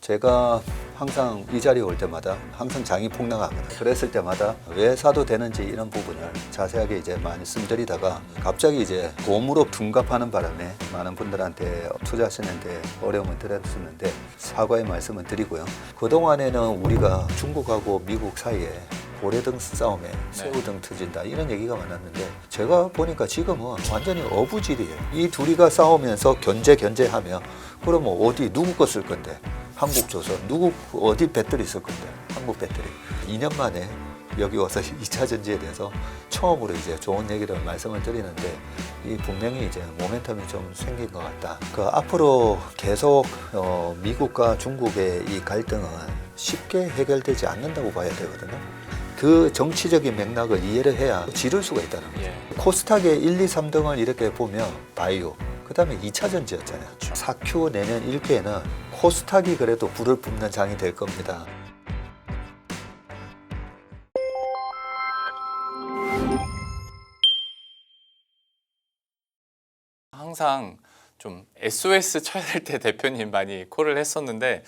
제가 항상 이 자리에 올 때마다 항상 장이 폭락하거든요. 그랬을 때마다 왜 사도 되는지 이런 부분을 자세하게 이제 말씀드리다가 갑자기 이제 고무로 둔갑하는 바람에 많은 분들한테 투자하시는데 어려움을 드렸었는데 사과의 말씀을 드리고요. 그동안에는 우리가 중국하고 미국 사이에 고래등 싸움에 새우등 터진다 이런 얘기가 많았는데 제가 보니까 지금은 완전히 어부질이에요. 이 둘이가 싸우면서 견제하면 그러면 어디 누구 거 쓸 건데? 한국조선 누구 어디 배터리 쓸 건데? 한국 배터리. 2년 만에 여기 와서 2차 전지에 대해서 처음으로 이제 좋은 얘기를 말씀을 드리는데 이 분명히 이제 모멘텀이 좀 생긴 것 같다. 그 앞으로 계속 미국과 중국의 이 갈등은 쉽게 해결되지 않는다고 봐야 되거든요. 그 정치적인 맥락을 이해를 해야 지를 수가 있다는 거죠. 코스닥의 1, 2, 3등을 이렇게 보면 바이오, 그 다음에 2차 전지였잖아요. 4Q 내년 1Q에는 코스닥이 그래도 불을 뿜는 장이 될 겁니다. 항상 좀 SOS 쳐야 될 때 대표님 많이 콜을 했었는데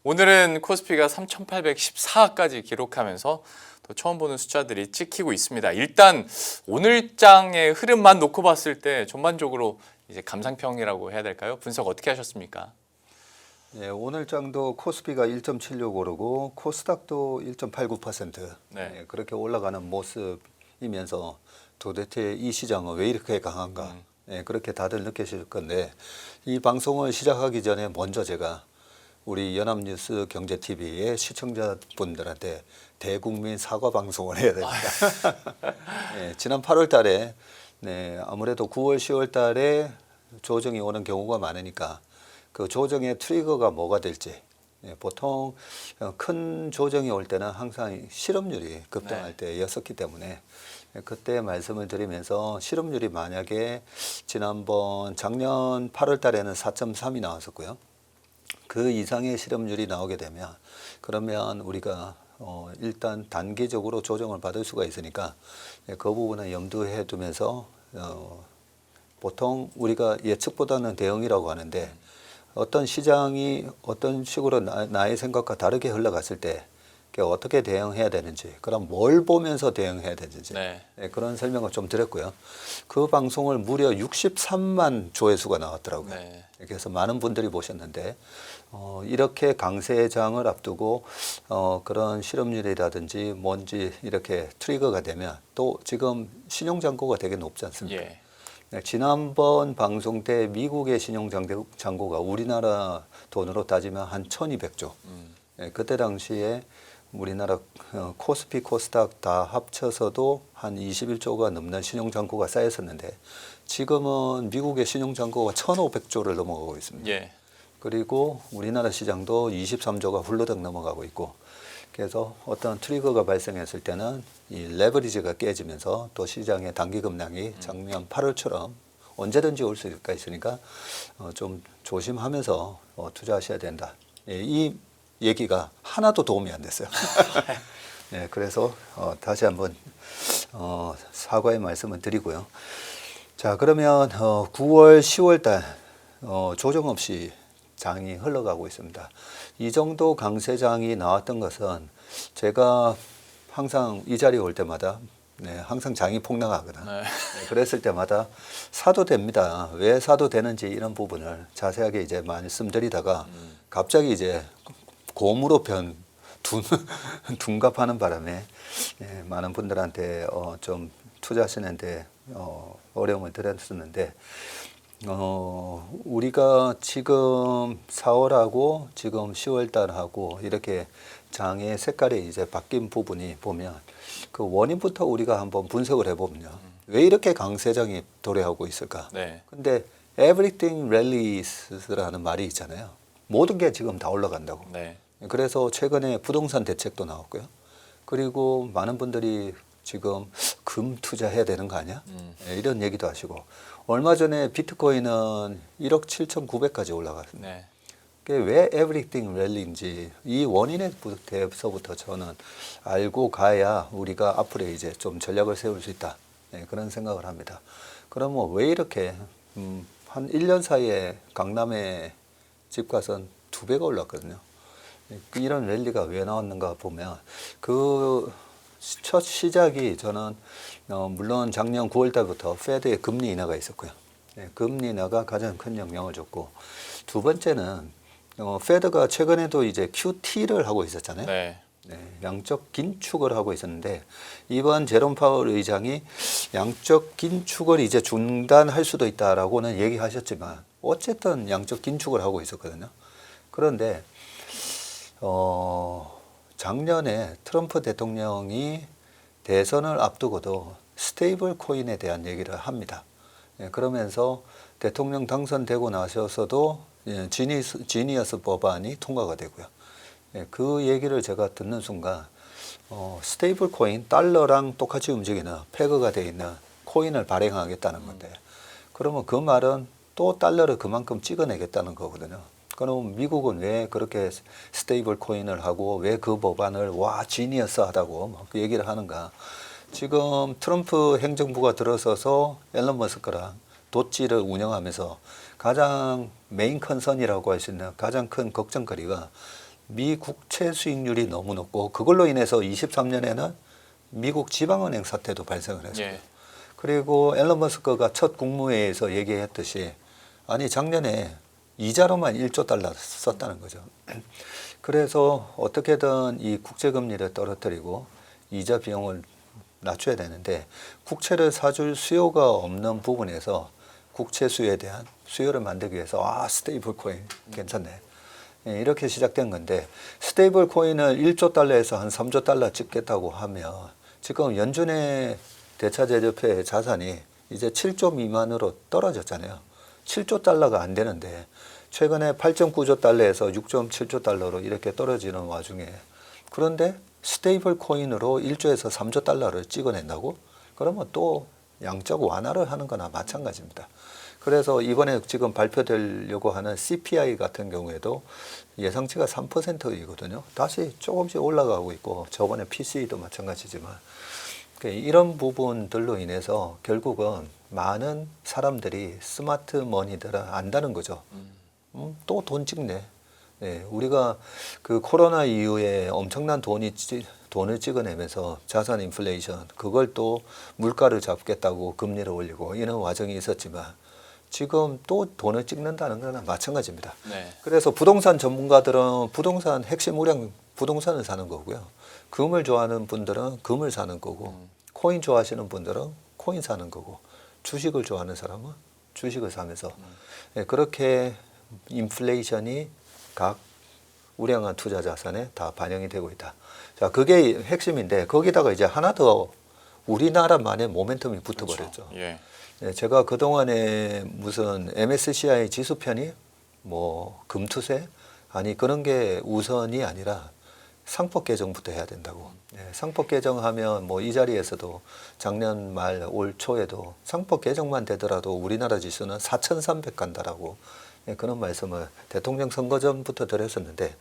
오늘은 코스피가 3,814까지 기록하면서 또 처음 보는 숫자들이 찍히고 있습니다. 일단 오늘 장의 흐름만 놓고 봤을 때 전반적으로 이제 감상평이라고 해야 될까요? 분석 어떻게 하셨습니까? 네, 오늘 장도 코스피가 1.76 오르고 코스닥도 1.89% 네, 그렇게 올라가는 모습이면서 도대체 이 시장은 왜 이렇게 강한가 네, 그렇게 다들 느끼실 건데 이 방송을 시작하기 전에 먼저 제가 우리 연합뉴스 경제TV의 시청자분들한테 대국민 사과 방송을 해야 됩니다. 네, 지난 8월 달에 네, 아무래도 9월, 10월 달에 조정이 오는 경우가 많으니까 그 조정의 트리거가 뭐가 될지 네, 보통 큰 조정이 올 때는 항상 실업률이 급등할 때였었기 때문에 그때 말씀을 드리면서 실업률이 만약에 지난번 작년 8월 달에는 4.3이 나왔었고요. 그 이상의 실업률이 나오게 되면 그러면 우리가 일단 단기적으로 조정을 받을 수가 있으니까 그 부분은 염두해 두면서 보통 우리가 예측보다는 대응이라고 하는데 어떤 시장이 어떤 식으로 나의 생각과 다르게 흘러갔을 때 어떻게 대응해야 되는지 그럼 뭘 보면서 대응해야 되는지 네, 그런 설명을 좀 드렸고요. 그 방송을 무려 63만 조회수가 나왔더라고요. 네. 그래서 많은 분들이 보셨는데 이렇게 강세장을 앞두고 그런 실업률이라든지 뭔지 이렇게 트리거가 되면 또 지금 신용잔고가 되게 높지 않습니까? 네, 지난번 방송 때 미국의 신용잔고가 우리나라 돈으로 따지면 한 1200조. 네, 그때 당시에 우리나라 코스피, 코스닥 다 합쳐서도 한 21조가 넘는 신용잔고가 쌓였었는데 지금은 미국의 신용잔고가 1500조를 넘어가고 있습니다. 그리고 우리나라 시장도 23조가 훌러덩 넘어가고 있고 그래서 어떤 트리거가 발생했을 때는 이 레버리지가 깨지면서 또 시장의 단기 급락이 작년 8월처럼 언제든지 올 수가 있으니까 좀 조심하면서 투자하셔야 된다. 이 얘기가 하나도 도움이 안 됐어요. 네, 그래서 다시 한번 사과의 말씀을 드리고요. 자, 그러면 9월, 10월 달 조정 없이 장이 흘러가고 있습니다. 이 정도 강세장이 나왔던 것은 제가 항상 이 자리에 올 때마다 네, 항상 장이 폭락하거든. 네, 그랬을 때마다 사도 됩니다. 왜 사도 되는지 이런 부분을 자세하게 이제 말씀드리다가 갑자기 이제 고무로 둔갑하는 바람에 네, 많은 분들한테 좀 투자하시는데 어려움을 드렸었는데 우리가 지금 4월하고 지금 10월 달하고 이렇게 장의 색깔이 이제 바뀐 부분이 보면 그 원인부터 우리가 한번 분석을 해보면요. 왜 이렇게 강세장이 도래하고 있을까? 근데 everything rallies라는 말이 있잖아요. 모든 게 지금 다 올라간다고. 그래서 최근에 부동산 대책도 나왔고요. 그리고 많은 분들이 지금 금 투자해야 되는 거 아니야? 이런 얘기도 하시고 얼마 전에 비트코인은 1억 7,900까지 올라갔습니다. 왜 everything rally인지 이 원인에 대해서부터 저는 알고 가야 우리가 앞으로 이제 좀 전략을 세울 수 있다. 그런 생각을 합니다. 그러면 왜 이렇게 한 1년 사이에 강남에 집값은 2배가 올랐거든요. 이런 랠리가 왜 나왔는가 보면 그 첫 시작이 저는 물론 작년 9월 달부터 페드의 금리 인하가 있었고요. 금리 인하가 가장 큰 영향을 줬고 두 번째는 페드가 최근에도 이제 QT를 하고 있었잖아요. 네. 양적 긴축을 하고 있었는데 이번 제롬 파월 의장이 양적 긴축을 이제 중단할 수도 있다라고는 얘기하셨지만 어쨌든 양적 긴축을 하고 있었거든요. 그런데 작년에 트럼프 대통령이 대선을 앞두고도 스테이블 코인에 대한 얘기를 합니다. 그러면서 대통령 당선되고 나셔서도 지니어스 법안이 통과가 되고요. 그 얘기를 제가 듣는 순간 스테이블 코인, 달러랑 똑같이 움직이는 페그가 되어 있는 코인을 발행하겠다는 건데 그러면 그 말은 또 달러를 그만큼 찍어내겠다는 거거든요. 그럼 미국은 왜 그렇게 스테이블 코인을 하고 왜 그 법안을 와 지니어스하다고 막 그 얘기를 하는가. 지금 트럼프 행정부가 들어서서 앨런 머스크랑 도찌를 운영하면서 가장 메인 컨선이라고 할 수 있는 가장 큰 걱정거리가 미 국채 수익률이 너무 높고 그걸로 인해서 23년에는 미국 지방은행 사태도 발생을 했습니다. 예. 그리고 앨런 머스크가 첫 국무회의에서 얘기했듯이 아니 작년에 이자로만 1조 달러 썼다는 거죠. 그래서 어떻게든 이 국채금리를 떨어뜨리고 이자 비용을 낮춰야 되는데 국채를 사줄 수요가 없는 부분에서 국채 수요에 대한 수요를 만들기 위해서 스테이블 코인 괜찮네. 이렇게 시작된 건데 스테이블 코인을 1조 달러에서 한 3조 달러 찍겠다고 하면 지금 연준의 대차제조표의 자산이 이제 7조 미만으로 떨어졌잖아요. 7조 달러가 안 되는데 최근에 8.9조 달러에서 6.7조 달러로 이렇게 떨어지는 와중에 그런데 스테이블 코인으로 1조에서 3조 달러를 찍어낸다고? 그러면 또 양적 완화를 하는 거나 마찬가지입니다. 그래서 이번에 지금 발표되려고 하는 CPI 같은 경우에도 예상치가 3%이거든요. 다시 조금씩 올라가고 있고 저번에 PCE도 마찬가지지만 이런 부분들로 인해서 결국은 많은 사람들이 스마트 머니들을 안다는 거죠. 또 돈 찍네. 우리가 그 코로나 이후에 엄청난 돈을 찍어내면서 자산 인플레이션 그걸 또 물가를 잡겠다고 금리를 올리고 이런 과정이 있었지만 지금 또 돈을 찍는다는 거나 마찬가지입니다. 네. 그래서 부동산 전문가들은 부동산 핵심 우량 부동산을 사는 거고요. 금을 좋아하는 분들은 금을 사는 거고 코인 좋아하시는 분들은 코인 사는 거고 주식을 좋아하는 사람은 주식을 사면서 그렇게 인플레이션이 각 우량한 투자 자산에 다 반영이 되고 있다. 자, 그게 핵심인데 거기다가 이제 하나 더 우리나라만의 모멘텀이 붙어버렸죠. 그렇죠. 예. 제가 그동안에 무슨 MSCI 지수편이 뭐 금투세 아니 그런 게 우선이 아니라 상법 개정부터 해야 된다고. 상법 개정하면 뭐 이 자리에서도 작년 말 올 초에도 상법 개정만 되더라도 우리나라 지수는 4,300 간다라고 그런 말씀을 대통령 선거 전부터 드렸었는데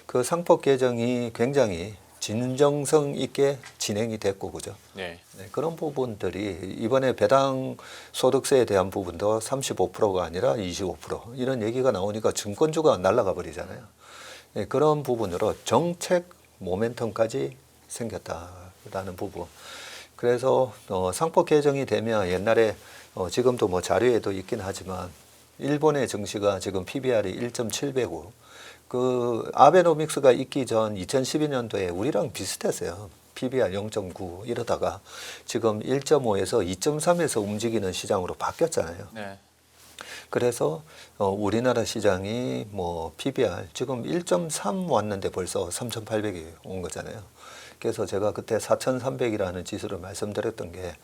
그 상법 개정이 굉장히 진정성 있게 진행이 됐고 그죠. 네. 그런 부분들이 이번에 배당 소득세에 대한 부분도 35%가 아니라 25% 이런 얘기가 나오니까 증권주가 날아가 버리잖아요. 그런 부분으로 정책 모멘텀까지 생겼다라는 부분. 그래서 상법 개정이 되면 옛날에 지금도 뭐 자료에도 있긴 하지만 일본의 증시가 지금 PBR이 1.7배고 그 아베노믹스가 있기 전 2012년도에 우리랑 비슷했어요. PBR 0.9 이러다가 지금 1.5에서 2.3에서 움직이는 시장으로 바뀌었잖아요. 네. 그래서 우리나라 시장이 뭐 PBR 지금 1.3 왔는데 벌써 3,800이 온 거잖아요. 그래서 제가 그때 4,300이라는 지수를 말씀드렸던 게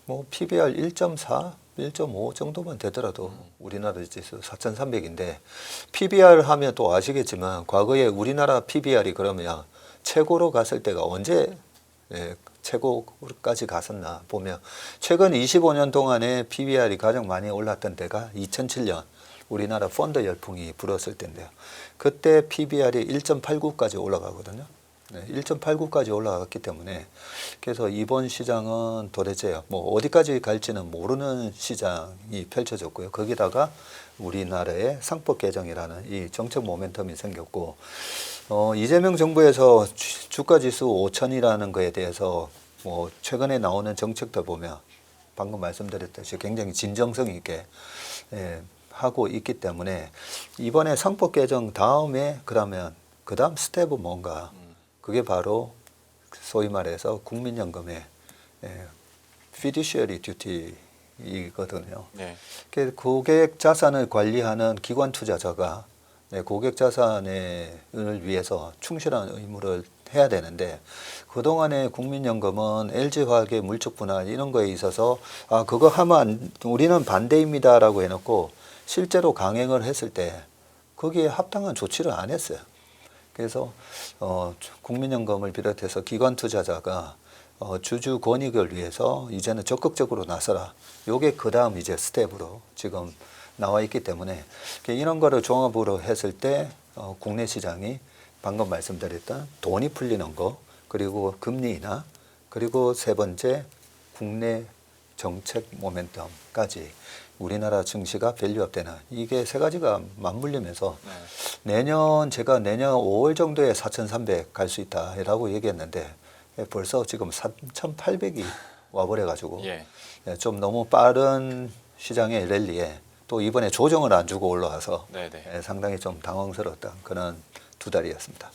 뭐 PBR 1.4, 1.5 정도만 되더라도 우리나라 지수 4,300인데 PBR 하면 또 아시겠지만 과거에 우리나라 PBR이 그러면 최고로 갔을 때가 언제 최고까지 갔었나 보면 최근 25년 동안에 PBR이 가장 많이 올랐던 때가 2007년 우리나라 펀드 열풍이 불었을 때인데요. 그때 PBR이 1.89까지 올라가거든요. 1.89까지 올라갔기 때문에 그래서 이번 시장은 도대체 뭐 어디까지 갈지는 모르는 시장이 펼쳐졌고요. 거기다가 우리나라의 상법 개정이라는 이 정책 모멘텀이 생겼고 이재명 정부에서 주가 지수 5천이라는 거에 대해서 뭐 최근에 나오는 정책들 보면 방금 말씀드렸듯이 굉장히 진정성 있게 하고 있기 때문에 이번에 상법 개정 다음에 그러면 그 다음 스텝은 뭔가 그게 바로 소위 말해서 국민연금의 fiduciary duty이거든요. 네. 고객 자산을 관리하는 기관 투자자가 고객 자산을 위해서 충실한 의무를 해야 되는데 그동안의 국민연금은 LG화학의 물적 분할 이런 거에 있어서 그거 하면 우리는 반대입니다라고 해놓고 실제로 강행을 했을 때 거기에 합당한 조치를 안 했어요. 그래서 국민연금을 비롯해서 기관 투자자가 주주 권익을 위해서 이제는 적극적으로 나서라. 요게 그 다음 이제 스텝으로 지금 나와 있기 때문에 이런 거를 종합으로 했을 때 국내 시장이 방금 말씀드렸던 돈이 풀리는 거 그리고 금리 인하 그리고 세 번째 국내 정책 모멘텀까지 우리나라 증시가 밸류업되는 이게 세 가지가 맞물리면서 제가 내년 5월 정도에 4,300 갈 수 있다라고 얘기했는데 벌써 지금 3,800이 와버려가지고 좀 너무 빠른 시장의 랠리에 또 이번에 조정을 안 주고 올라와서 상당히 좀 당황스러웠던 그런 두 달이었습니다.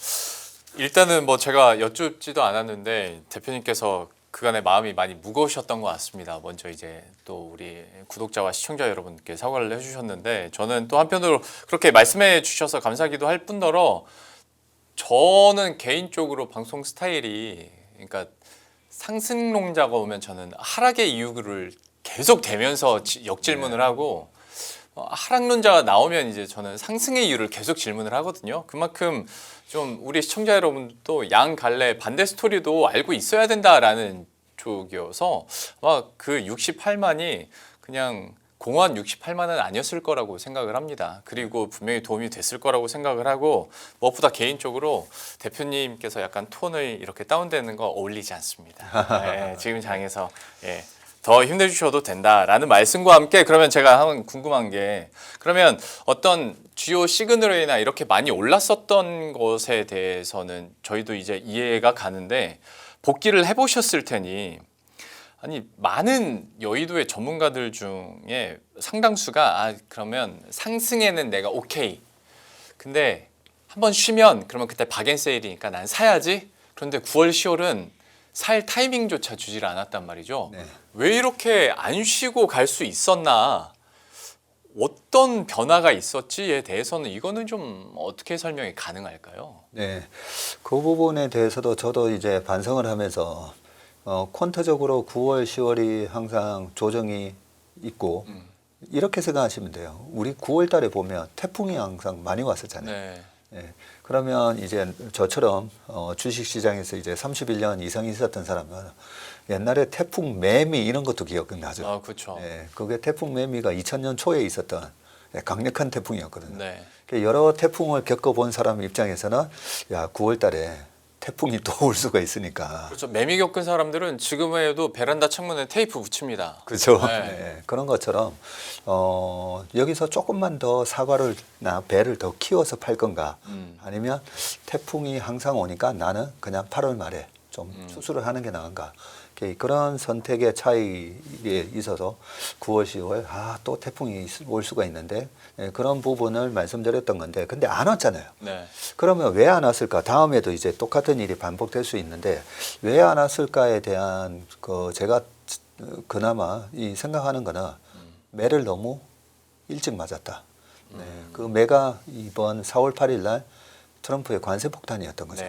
일단은 뭐 제가 여쭙지도 않았는데 대표님께서 그간의 마음이 많이 무거우셨던 것 같습니다. 먼저 이제 또 우리 구독자와 시청자 여러분께 사과를 해주셨는데 저는 또 한편으로 그렇게 말씀해 주셔서 감사하기도 할 뿐더러 저는 개인적으로 방송 스타일이 그러니까 상승론자가 오면 저는 하락의 이유를 계속 대면서 역질문을 하고 하락론자가 나오면 이제 저는 상승의 이유를 계속 질문을 하거든요. 그만큼 좀 우리 시청자 여러분도 양 갈래 반대 스토리도 알고 있어야 된다라는 쪽이어서 아마 그 68만이 그냥 공허한 68만은 아니었을 거라고 생각을 합니다. 그리고 분명히 도움이 됐을 거라고 생각을 하고 무엇보다 개인적으로 대표님께서 약간 톤을 이렇게 다운되는 거 어울리지 않습니다. 지금 장에서 더 힘내주셔도 된다라는 말씀과 함께 그러면 제가 한번 궁금한 게 그러면 어떤 주요 시그널이나 이렇게 많이 올랐었던 것에 대해서는 저희도 이제 이해가 가는데 복귀를 해보셨을 테니 아니 많은 여의도의 전문가들 중에 상당수가 그러면 상승에는 내가 오케이 근데 한번 쉬면 그러면 그때 박앤세일이니까 난 사야지 그런데 9월 10월은 살 타이밍조차 주질 않았단 말이죠. 왜 이렇게 안 쉬고 갈 수 있었나 어떤 변화가 있었지에 대해서는 이거는 좀 어떻게 설명이 가능할까요? 네, 그 부분에 대해서도 저도 이제 반성을 하면서 퀀터적으로 9월, 10월이 항상 조정이 있고 이렇게 생각하시면 돼요. 우리 9월 달에 보면 태풍이 항상 많이 왔었잖아요. 그러면 이제 저처럼 주식시장에서 이제 31년 이상 있었던 사람은 옛날에 태풍 매미 이런 것도 기억나죠. 그렇죠. 그게 태풍 매미가 2000년 초에 있었던 강력한 태풍이었거든요. 여러 태풍을 겪어본 사람 입장에서는 야 9월 달에 태풍이 또 올 수가 있으니까. 그렇죠. 매미 겪은 사람들은 지금에도 베란다 창문에 테이프 붙입니다. 그렇죠. 그런 것처럼 여기서 조금만 더 사과를나 배를 더 키워서 팔 건가 아니면 태풍이 항상 오니까 나는 그냥 8월 말에 좀 수술을 하는 게 나은가 그런 선택의 차이에 있어서 9월, 10월 또 태풍이 올 수가 있는데 그런 부분을 말씀드렸던 건데 근데 안 왔잖아요. 그러면 왜 안 왔을까? 다음에도 이제 똑같은 일이 반복될 수 있는데 왜 안 왔을까에 대한 제가 그나마 생각하는 거는 매를 너무 일찍 맞았다. 그 매가 이번 4월 8일 날 트럼프의 관세 폭탄이었던 거죠.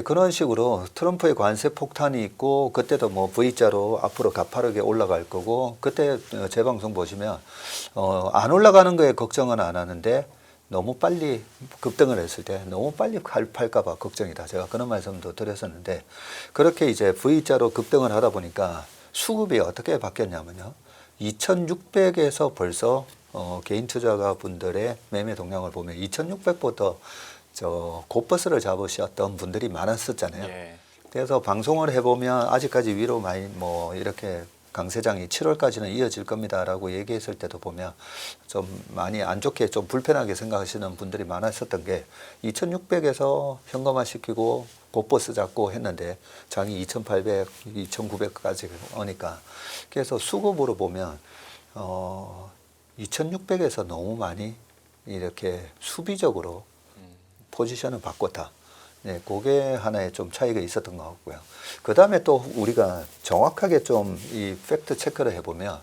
그런 식으로 트럼프의 관세 폭탄이 있고 그때도 뭐 V자로 앞으로 가파르게 올라갈 거고 그때 제 방송 보시면 안 올라가는 거에 걱정은 안 하는데 너무 빨리 급등을 했을 때 너무 빨리 팔까 봐 걱정이다. 제가 그런 말씀도 드렸었는데 그렇게 이제 V자로 급등을 하다 보니까 수급이 어떻게 바뀌었냐면요. 2600에서 벌써 개인 투자가 분들의 매매 동향을 보면 2600부터 곧버스를 잡으셨던 분들이 많았었잖아요. 그래서 방송을 해보면 아직까지 위로 많이 이렇게 강세장이 7월까지는 이어질 겁니다라고 얘기했을 때도 보면 좀 많이 안 좋게 좀 불편하게 생각하시는 분들이 많았었던 게 2600에서 현금화시키고 곧버스 잡고 했는데 장이 2800, 2900까지 오니까 그래서 수급으로 보면 2600에서 너무 많이 이렇게 수비적으로 포지션을 바꿨다. 네, 그게 하나의 좀 차이가 있었던 것 같고요. 그 다음에 또 우리가 정확하게 좀 이 팩트 체크를 해보면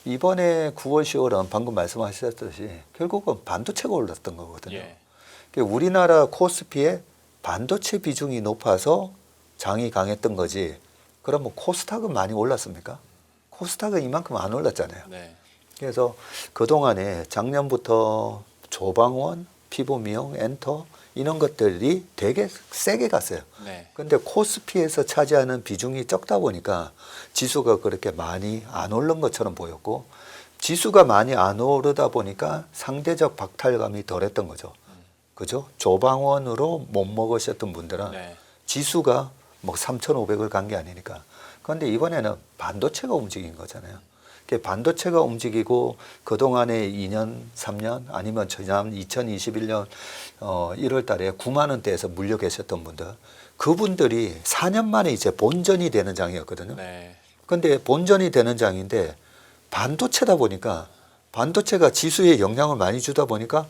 이번에 9월, 10월은 방금 말씀하셨듯이 결국은 반도체가 올랐던 거거든요. 예. 그러니까 우리나라 코스피의 반도체 비중이 높아서 장이 강했던 거지. 그러면 코스닥은 많이 올랐습니까? 코스닥은 이만큼 안 올랐잖아요. 네. 그래서 그동안에 작년부터 조방원, 피부미용, 엔터 이런 것들이 되게 세게 갔어요. 네. 근데 코스피에서 차지하는 비중이 적다 보니까 지수가 그렇게 많이 안 오른 것처럼 보였고 지수가 많이 안 오르다 보니까 상대적 박탈감이 덜했던 거죠. 그죠? 조방원으로 못 먹으셨던 분들은 네. 지수가 뭐 3,500을 간 게 아니니까. 그런데 이번에는 반도체가 움직인 거잖아요. 반도체가 움직이고 그동안에 2년, 3년 아니면 지난 2021년 1월 달에 9만 원대에서 물려 계셨던 분들 그분들이 4년 만에 이제 본전이 되는 장이었거든요. 네. 근데 본전이 되는 장인데 반도체다 보니까 반도체가 지수에 영향을 많이 주다 보니까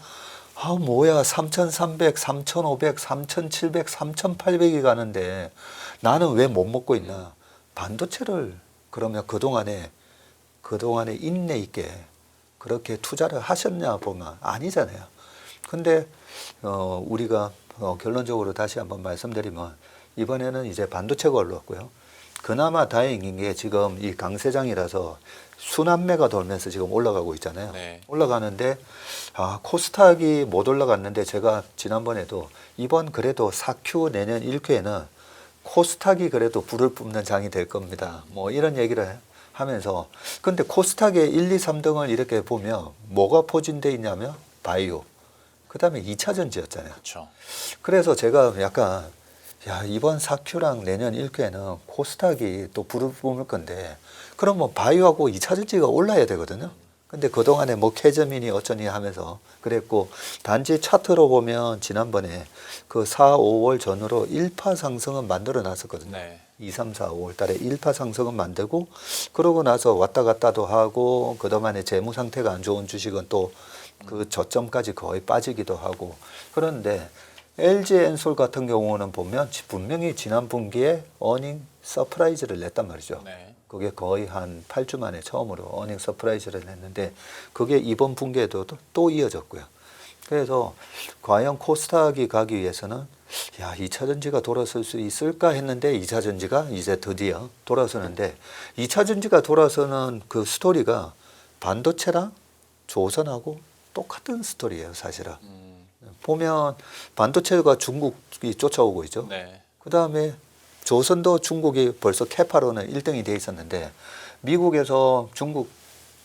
아 뭐야 3,300, 3,500, 3,700, 3,800이 가는데 나는 왜 못 먹고 있나. 반도체를 그러면 그동안에 인내 있게 그렇게 투자를 하셨냐 보면 아니잖아요. 근데 우리가 결론적으로 다시 한번 말씀드리면 이번에는 이제 반도체가 올랐고요. 그나마 다행인 게 지금 이 강세장이라서 순환매가 돌면서 지금 올라가고 있잖아요. 네. 올라가는데 코스닥이 못 올라갔는데 제가 지난번에도 이번 그래도 4Q 내년 1Q에는 코스닥이 그래도 불을 뿜는 장이 될 겁니다. 뭐 이런 얘기를 하면서 근데 코스닥의 1, 2, 3등을 이렇게 보면 뭐가 포진돼 있냐면 바이오 그 다음에 2차 전지였잖아요. 그렇죠. 그래서 제가 약간 야 이번 4Q랑 내년 1Q에는 코스닥이 또 불을 뿜을 건데 그럼 뭐 바이오하고 2차 전지가 올라야 되거든요. 근데 그동안에 뭐 캐저민이 어쩌니 하면서 그랬고 단지 차트로 보면 지난번에 그 4, 5월 전후로 1파 상승은 만들어 놨었거든요. 네. 2, 3, 4, 5월 달에 1파 상승은 만들고 그러고 나서 왔다 갔다도 하고 그동안에 재무 상태가 안 좋은 주식은 또 그 저점까지 거의 빠지기도 하고 그런데 LG엔솔 같은 경우는 보면 분명히 지난 분기에 어닝 서프라이즈를 냈단 말이죠. 네. 그게 거의 한 8주 만에 처음으로 어닝 서프라이즈를 냈는데 그게 이번 분기에도 또 이어졌고요. 그래서 과연 코스닥이 가기 위해서는 야 2차 전지가 돌아설 수 있을까 했는데 2차 전지가 이제 드디어 돌아서는데 2차 전지가 돌아서는 그 스토리가 반도체랑 조선하고 똑같은 스토리예요 사실은. 보면 반도체가 중국이 쫓아오고 있죠. 네. 그 다음에 조선도 중국이 벌써 캐파로는 1등이 돼 있었는데 미국에서 중국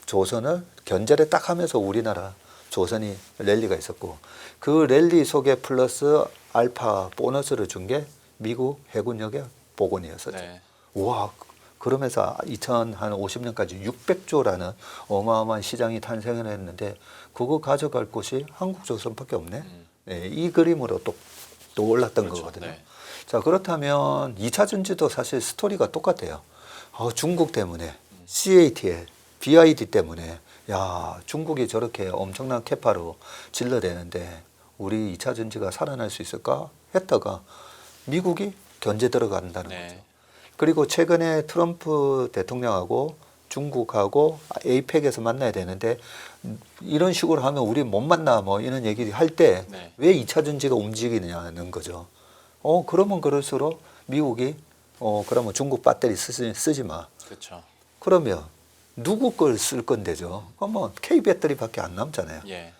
조선을 견제를 딱 하면서 우리나라 조선이 랠리가 있었고 그 랠리 속에 플러스 알파 보너스를 준 게 미국 해군력의 복원이었었죠. 네. 와 그러면서 2050년까지 600조라는 어마어마한 시장이 탄생을 했는데 그거 가져갈 곳이 한국조선밖에 없네. 네, 이 그림으로 또 올랐던 그렇죠. 거거든요. 네. 자 그렇다면 2차 전지도 사실 스토리가 똑같아요. 중국 때문에 CATL, BID 때문에 야 중국이 저렇게 엄청난 캐파로 질러대는데 우리 2차 전지가 살아날 수 있을까 했다가 미국이 견제 들어간다는 네. 거죠. 그리고 최근에 트럼프 대통령하고 중국하고 에이펙에서 만나야 되는데 이런 식으로 하면 우리 못 만나 뭐 이런 얘기 할 때 왜 네. 2차 전지가 움직이느냐는 거죠. 그러면 그럴수록 미국이 그러면 중국 배터리 쓰지 마. 그렇죠. 그러면 누구 걸 쓸 건데죠. 그러면 K 배터리밖에 안 남잖아요. 예.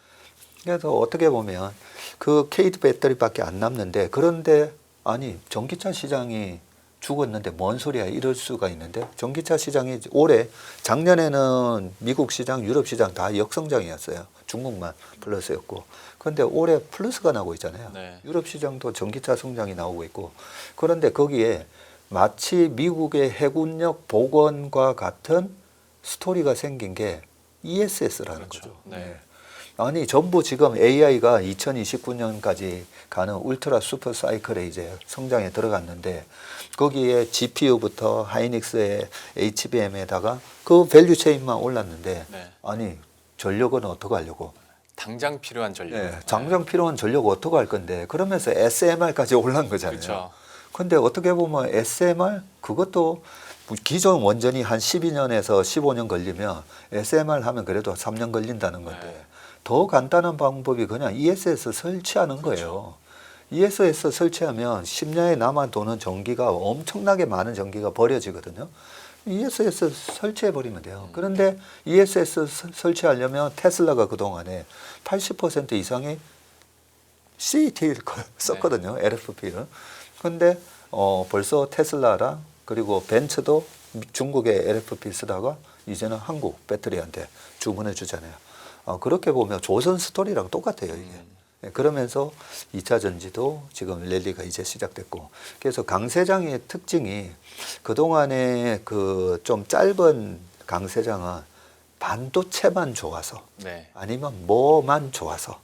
그래서 어떻게 보면 그 K 배터리밖에 안 남는데 그런데 아니 전기차 시장이 죽었는데 뭔 소리야 이럴 수가 있는데 전기차 시장이 올해 작년에는 미국 시장, 유럽 시장 다 역성장이었어요. 중국만 플러스였고 그런데 올해 플러스가 나고 있잖아요. 네. 유럽 시장도 전기차 성장이 나오고 있고 그런데 거기에 마치 미국의 해군력 복원과 같은 스토리가 생긴 게 ESS라는 그렇죠. 거죠. 네. 아니 전부 지금 AI가 2029년까지 가는 울트라 슈퍼 사이클에 이제 성장에 들어갔는데 거기에 GPU부터 하이닉스의 HBM에다가 그 밸류 체인만 올랐는데 네. 아니 전력은 어떻게 하려고? 당장 필요한 전력. 네, 당장 필요한 전력 어떻게 할 건데 그러면서 SMR까지 올란 거잖아요. 그렇죠. 근데 어떻게 보면 SMR 그것도 기존 원전이 한 12년에서 15년 걸리면 SMR 하면 그래도 3년 걸린다는 건데 네. 더 간단한 방법이 그냥 ESS 설치하는 거예요. ESS 설치하면 10년에 남아 도는 전기가 엄청나게 많은 전기가 버려지거든요. ESS 설치해 버리면 돼요. 그런데 ESS 설치하려면 테슬라가 그동안에 80% 이상의 CAT를 썼거든요. LFP를. 근데 벌써 테슬라랑 그리고 벤츠도 중국의 LFP 쓰다가 이제는 한국 배터리한테 주문해 주잖아요. 그렇게 보면 조선 스토리랑 똑같아요, 이게. 그러면서 2차 전지도 지금 랠리가 이제 시작됐고, 그래서 강세장의 특징이 그동안에 그 좀 짧은 강세장은 반도체만 좋아서 네. 아니면 뭐만 좋아서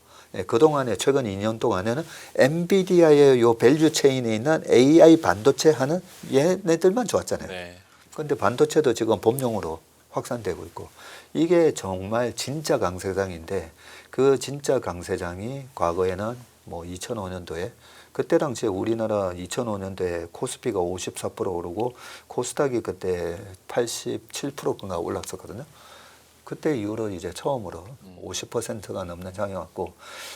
그동안에 최근 2년 동안에는 엔비디아의 요 밸류 체인에 있는 AI 반도체 하는 얘네들만 좋았잖아요. 네. 근데 반도체도 지금 범용으로 확산되고 있고 이게 정말 진짜 강세장인데 그 진짜 강세장이 과거에는 뭐 2005년도에 그때 당시에 우리나라 2005년도에 코스피가 54% 오르고 코스닥이 그때 87%인가 올랐었거든요. 그때 이후로 이제 처음으로 50%가 넘는 장이 왔고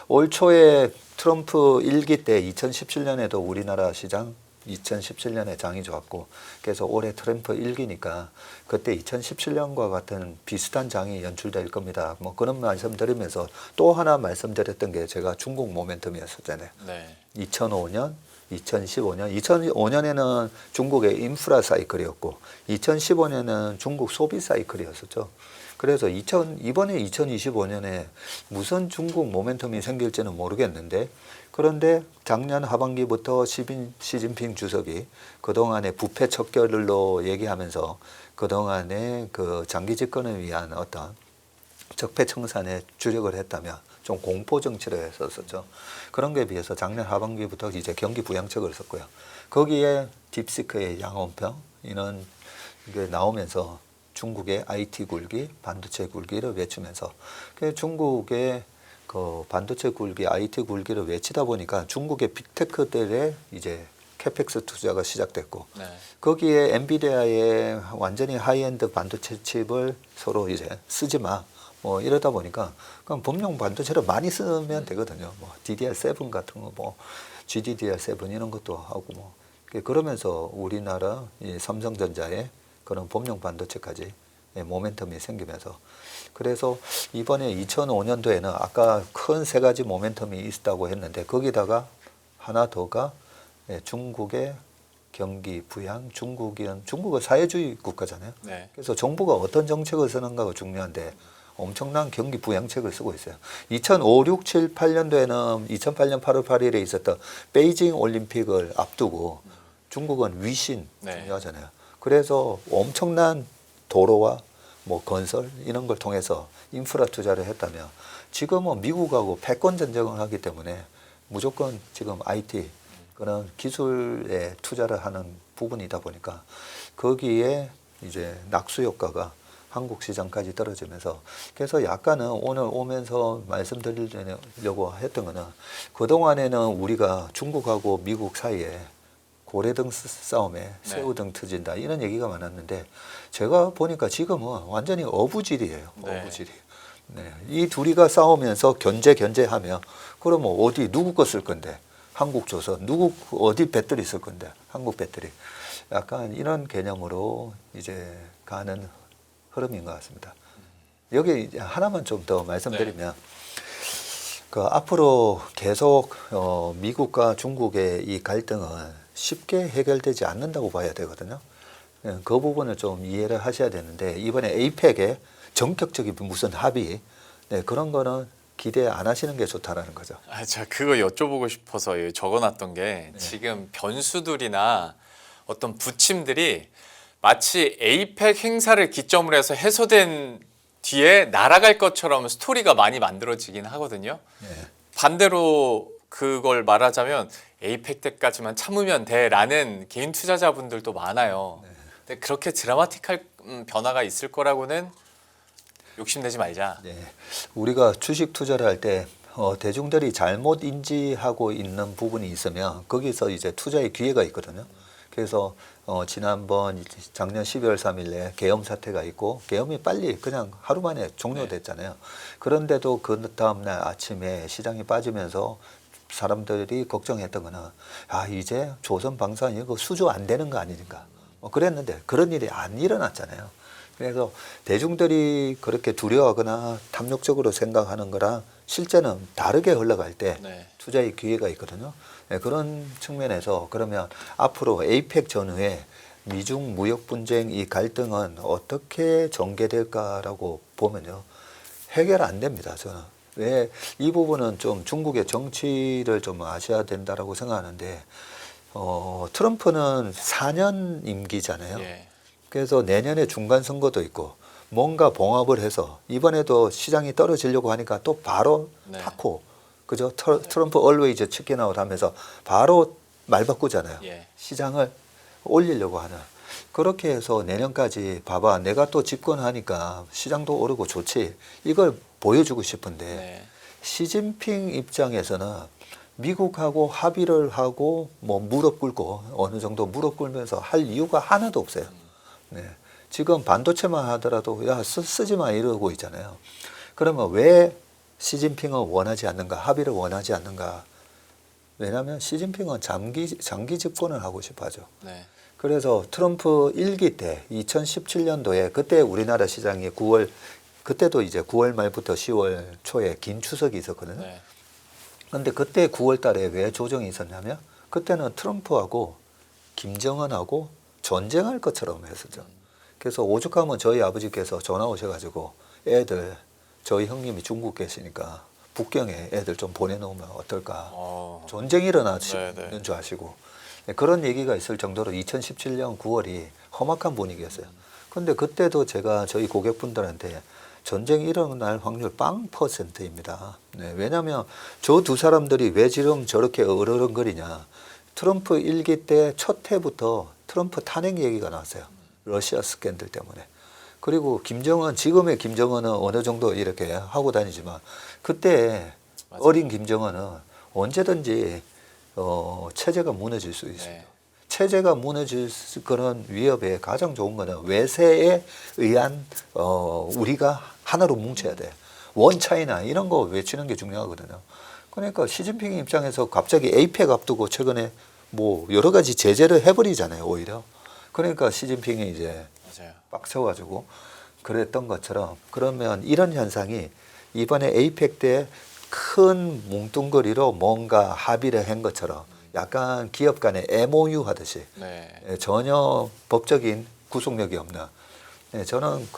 올 초에 트럼프 1기 때 2017년에도 우리나라 시장 2017년에 장이 좋았고 그래서 올해 트럼프 1기니까 그때 2017년과 같은 비슷한 장이 연출될 겁니다. 뭐 그런 말씀드리면서 또 하나 말씀드렸던 게 제가 중국 모멘텀이었었잖아요. 네. 2005년, 2015년, 2005년에는 중국의 인프라 사이클이었고 2015년에는 중국 소비 사이클이었었죠. 그래서 이번에 2025년에 무슨 중국 모멘텀이 생길지는 모르겠는데 그런데 작년 하반기부터 시진핑 주석이 그동안의 부패 척결로 얘기하면서 그동안의 그 장기 집권을 위한 어떤 적폐청산에 주력을 했다면 좀 공포 정치를 했었죠. 그런 거에 비해서 작년 하반기부터 이제 경기 부양책을 썼고요. 거기에 딥시크의 양원평 이런 게 나오면서 중국의 IT 굴기, 반도체 굴기를 외치면서 중국의 그 반도체 굴기, IT 굴기를 외치다 보니까 중국의 빅테크들의 이제 캐펙스 투자가 시작됐고 네. 거기에 엔비디아의 완전히 하이엔드 반도체 칩을 서로 이제 쓰지 마. 뭐 이러다 보니까 그럼 범용 반도체를 많이 쓰면 되거든요. 뭐 DDR7 같은 거, 뭐 GDDR7 이런 것도 하고 뭐 그러면서 우리나라 이 삼성전자의 그런 범용 반도체까지 모멘텀이 생기면서 그래서 이번에 2005년도에는 아까 큰 세 가지 모멘텀이 있다고 했는데 거기다가 하나 더가 중국의 경기 부양, 중국은 사회주의 국가잖아요. 네. 그래서 정부가 어떤 정책을 쓰는가가 중요한데 엄청난 경기 부양책을 쓰고 있어요. 2005, 6, 7, 8년도에는 2008년 8월 8일에 있었던 베이징 올림픽을 앞두고 중국은 위신 네. 중요하잖아요. 그래서 엄청난 도로와 뭐 건설 이런 걸 통해서 인프라 투자를 했다면 지금은 미국하고 패권 전쟁을 하기 때문에 무조건 지금 IT 그런 기술에 투자를 하는 부분이다 보니까 거기에 이제 낙수 효과가 한국 시장까지 떨어지면서 그래서 약간은 오늘 오면서 말씀드리려고 했던 거는 그동안에는 우리가 중국하고 미국 사이에 고래등 싸움에 새우등 터진다 이런 얘기가 많았는데 제가 보니까 지금은 완전히 어부질이에요. 네. 어부질이. 네. 이 둘이가 싸우면서 견제하면 그러면 어디 누구 거 쓸 건데 한국 조선 누구 어디 배터리 쓸 건데 한국 배터리 약간 이런 개념으로 이제 가는 흐름인 것 같습니다. 여기 이제 하나만 좀 더 말씀드리면 그 앞으로 계속 미국과 중국의 이 갈등은 쉽게 해결되지 않는다고 봐야 되거든요. 그 부분을 좀 이해를 하셔야 되는데 이번에 에이펙에 전격적인 무슨 합의 그런 거는 기대 안 하시는 게 좋다라는 거죠. 제가 그거 여쭤보고 싶어서 적어놨던 게 지금 변수들이나 어떤 부침들이 마치 에이펙 행사를 기점으로 해서 해소된 뒤에 날아갈 것처럼 스토리가 많이 만들어지긴 하거든요. 네. 반대로 그걸 말하자면 에이펙 때까지만 참으면 돼라는 개인 투자자분들도 많아요. 근데 그렇게 드라마틱할 변화가 있을 거라고는 욕심내지 말자. 네. 우리가 주식 투자를 할 때 대중들이 잘못 인지하고 있는 부분이 있으면 거기서 이제 투자의 기회가 있거든요. 그래서 지난번 작년 12월 3일에 계엄 사태가 있고 계엄이 빨리 그냥 하루 만에 종료됐잖아요. 그런데도 그 다음날 아침에 시장이 빠지면서 사람들이 걱정했던 거는 이제 조선방산이 그 수주 안 되는 거 아니니까 그랬는데 그런 일이 안 일어났잖아요. 그래서 대중들이 그렇게 두려워하거나 탐욕적으로 생각하는 거랑 실제는 다르게 흘러갈 때 투자의 기회가 있거든요. 네, 그런 측면에서 그러면 앞으로 에이펙 전후에 미중 무역 분쟁 이 갈등은 어떻게 전개될까라고 보면요. 해결 안 됩니다. 저는. 왜 이 부분은 좀 중국의 정치를 좀 아셔야 된다라고 생각하는데 트럼프는 4년 임기잖아요. 그래서 내년에 중간 선거도 있고 뭔가 봉합을 해서 이번에도 시장이 떨어지려고 하니까 또 바로 타코 그죠? 트럼프 always 치킨 아웃 하면서 바로 말 바꾸잖아요. 시장을 올리려고 하는. 그렇게 해서 내년까지 봐봐 내가 또 집권하니까 시장도 오르고 좋지. 이걸 보여주고 싶은데 시진핑 입장에서는 미국하고 합의를 하고 뭐 무릎 꿇고 어느 정도 무릎 꿇면서 할 이유가 하나도 없어요. 네. 지금 반도체만 하더라도 쓰지 마 이러고 있잖아요. 그러면 왜 시진핑은 원하지 않는가? 합의를 원하지 않는가? 왜냐하면 시진핑은 장기 집권을 하고 싶어 하죠. 그래서 트럼프 1기 때 2017년도에 그때 우리나라 시장이 그때도 이제 9월 말부터 10월 초에 긴 추석이 있었거든요. 그런데 그때 9월 달에 왜 조정이 있었냐면 그때는 트럼프하고 김정은하고 전쟁할 것처럼 했었죠. 그래서 오죽하면 저희 아버지께서 전화 오셔가지고 애들 저희 형님이 중국 계시니까 북경에 애들 좀 보내놓으면 어떨까. 전쟁이 일어나는 줄 아시고 그런 얘기가 있을 정도로 2017년 9월이 험악한 분위기였어요. 그런데 그때도 제가 저희 고객분들한테 전쟁이 일어날 확률 0%입니다. 네, 왜냐하면 저 두 사람들이 왜 지금 저렇게 어르렁거리냐. 트럼프 1기 때 첫 해부터 트럼프 탄핵 얘기가 나왔어요. 러시아 스캔들 때문에. 그리고 지금의 김정은은 어느 정도 이렇게 하고 다니지만 그때 어린 김정은은 언제든지 체제가 무너질 수 있습니다. 체제가 무너질 그런 위협에 가장 좋은 거는 외세에 의한 우리가 하나로 뭉쳐야 돼. 원 차이나 이런 거 외치는 게 중요하거든요. 그러니까 시진핑 입장에서 갑자기 에이펙 앞두고 최근에 뭐 여러 가지 제재를 해버리잖아요. 오히려. 그러니까 시진핑이 이제 빡쳐가지고 그랬던 것처럼 그러면 이런 현상이 이번에 에이펙 때 큰 뭉뚱그리로 뭔가 합의를 한 것처럼 약간 기업 간의 MOU 하듯이 전혀 법적인 구속력이 없는 저는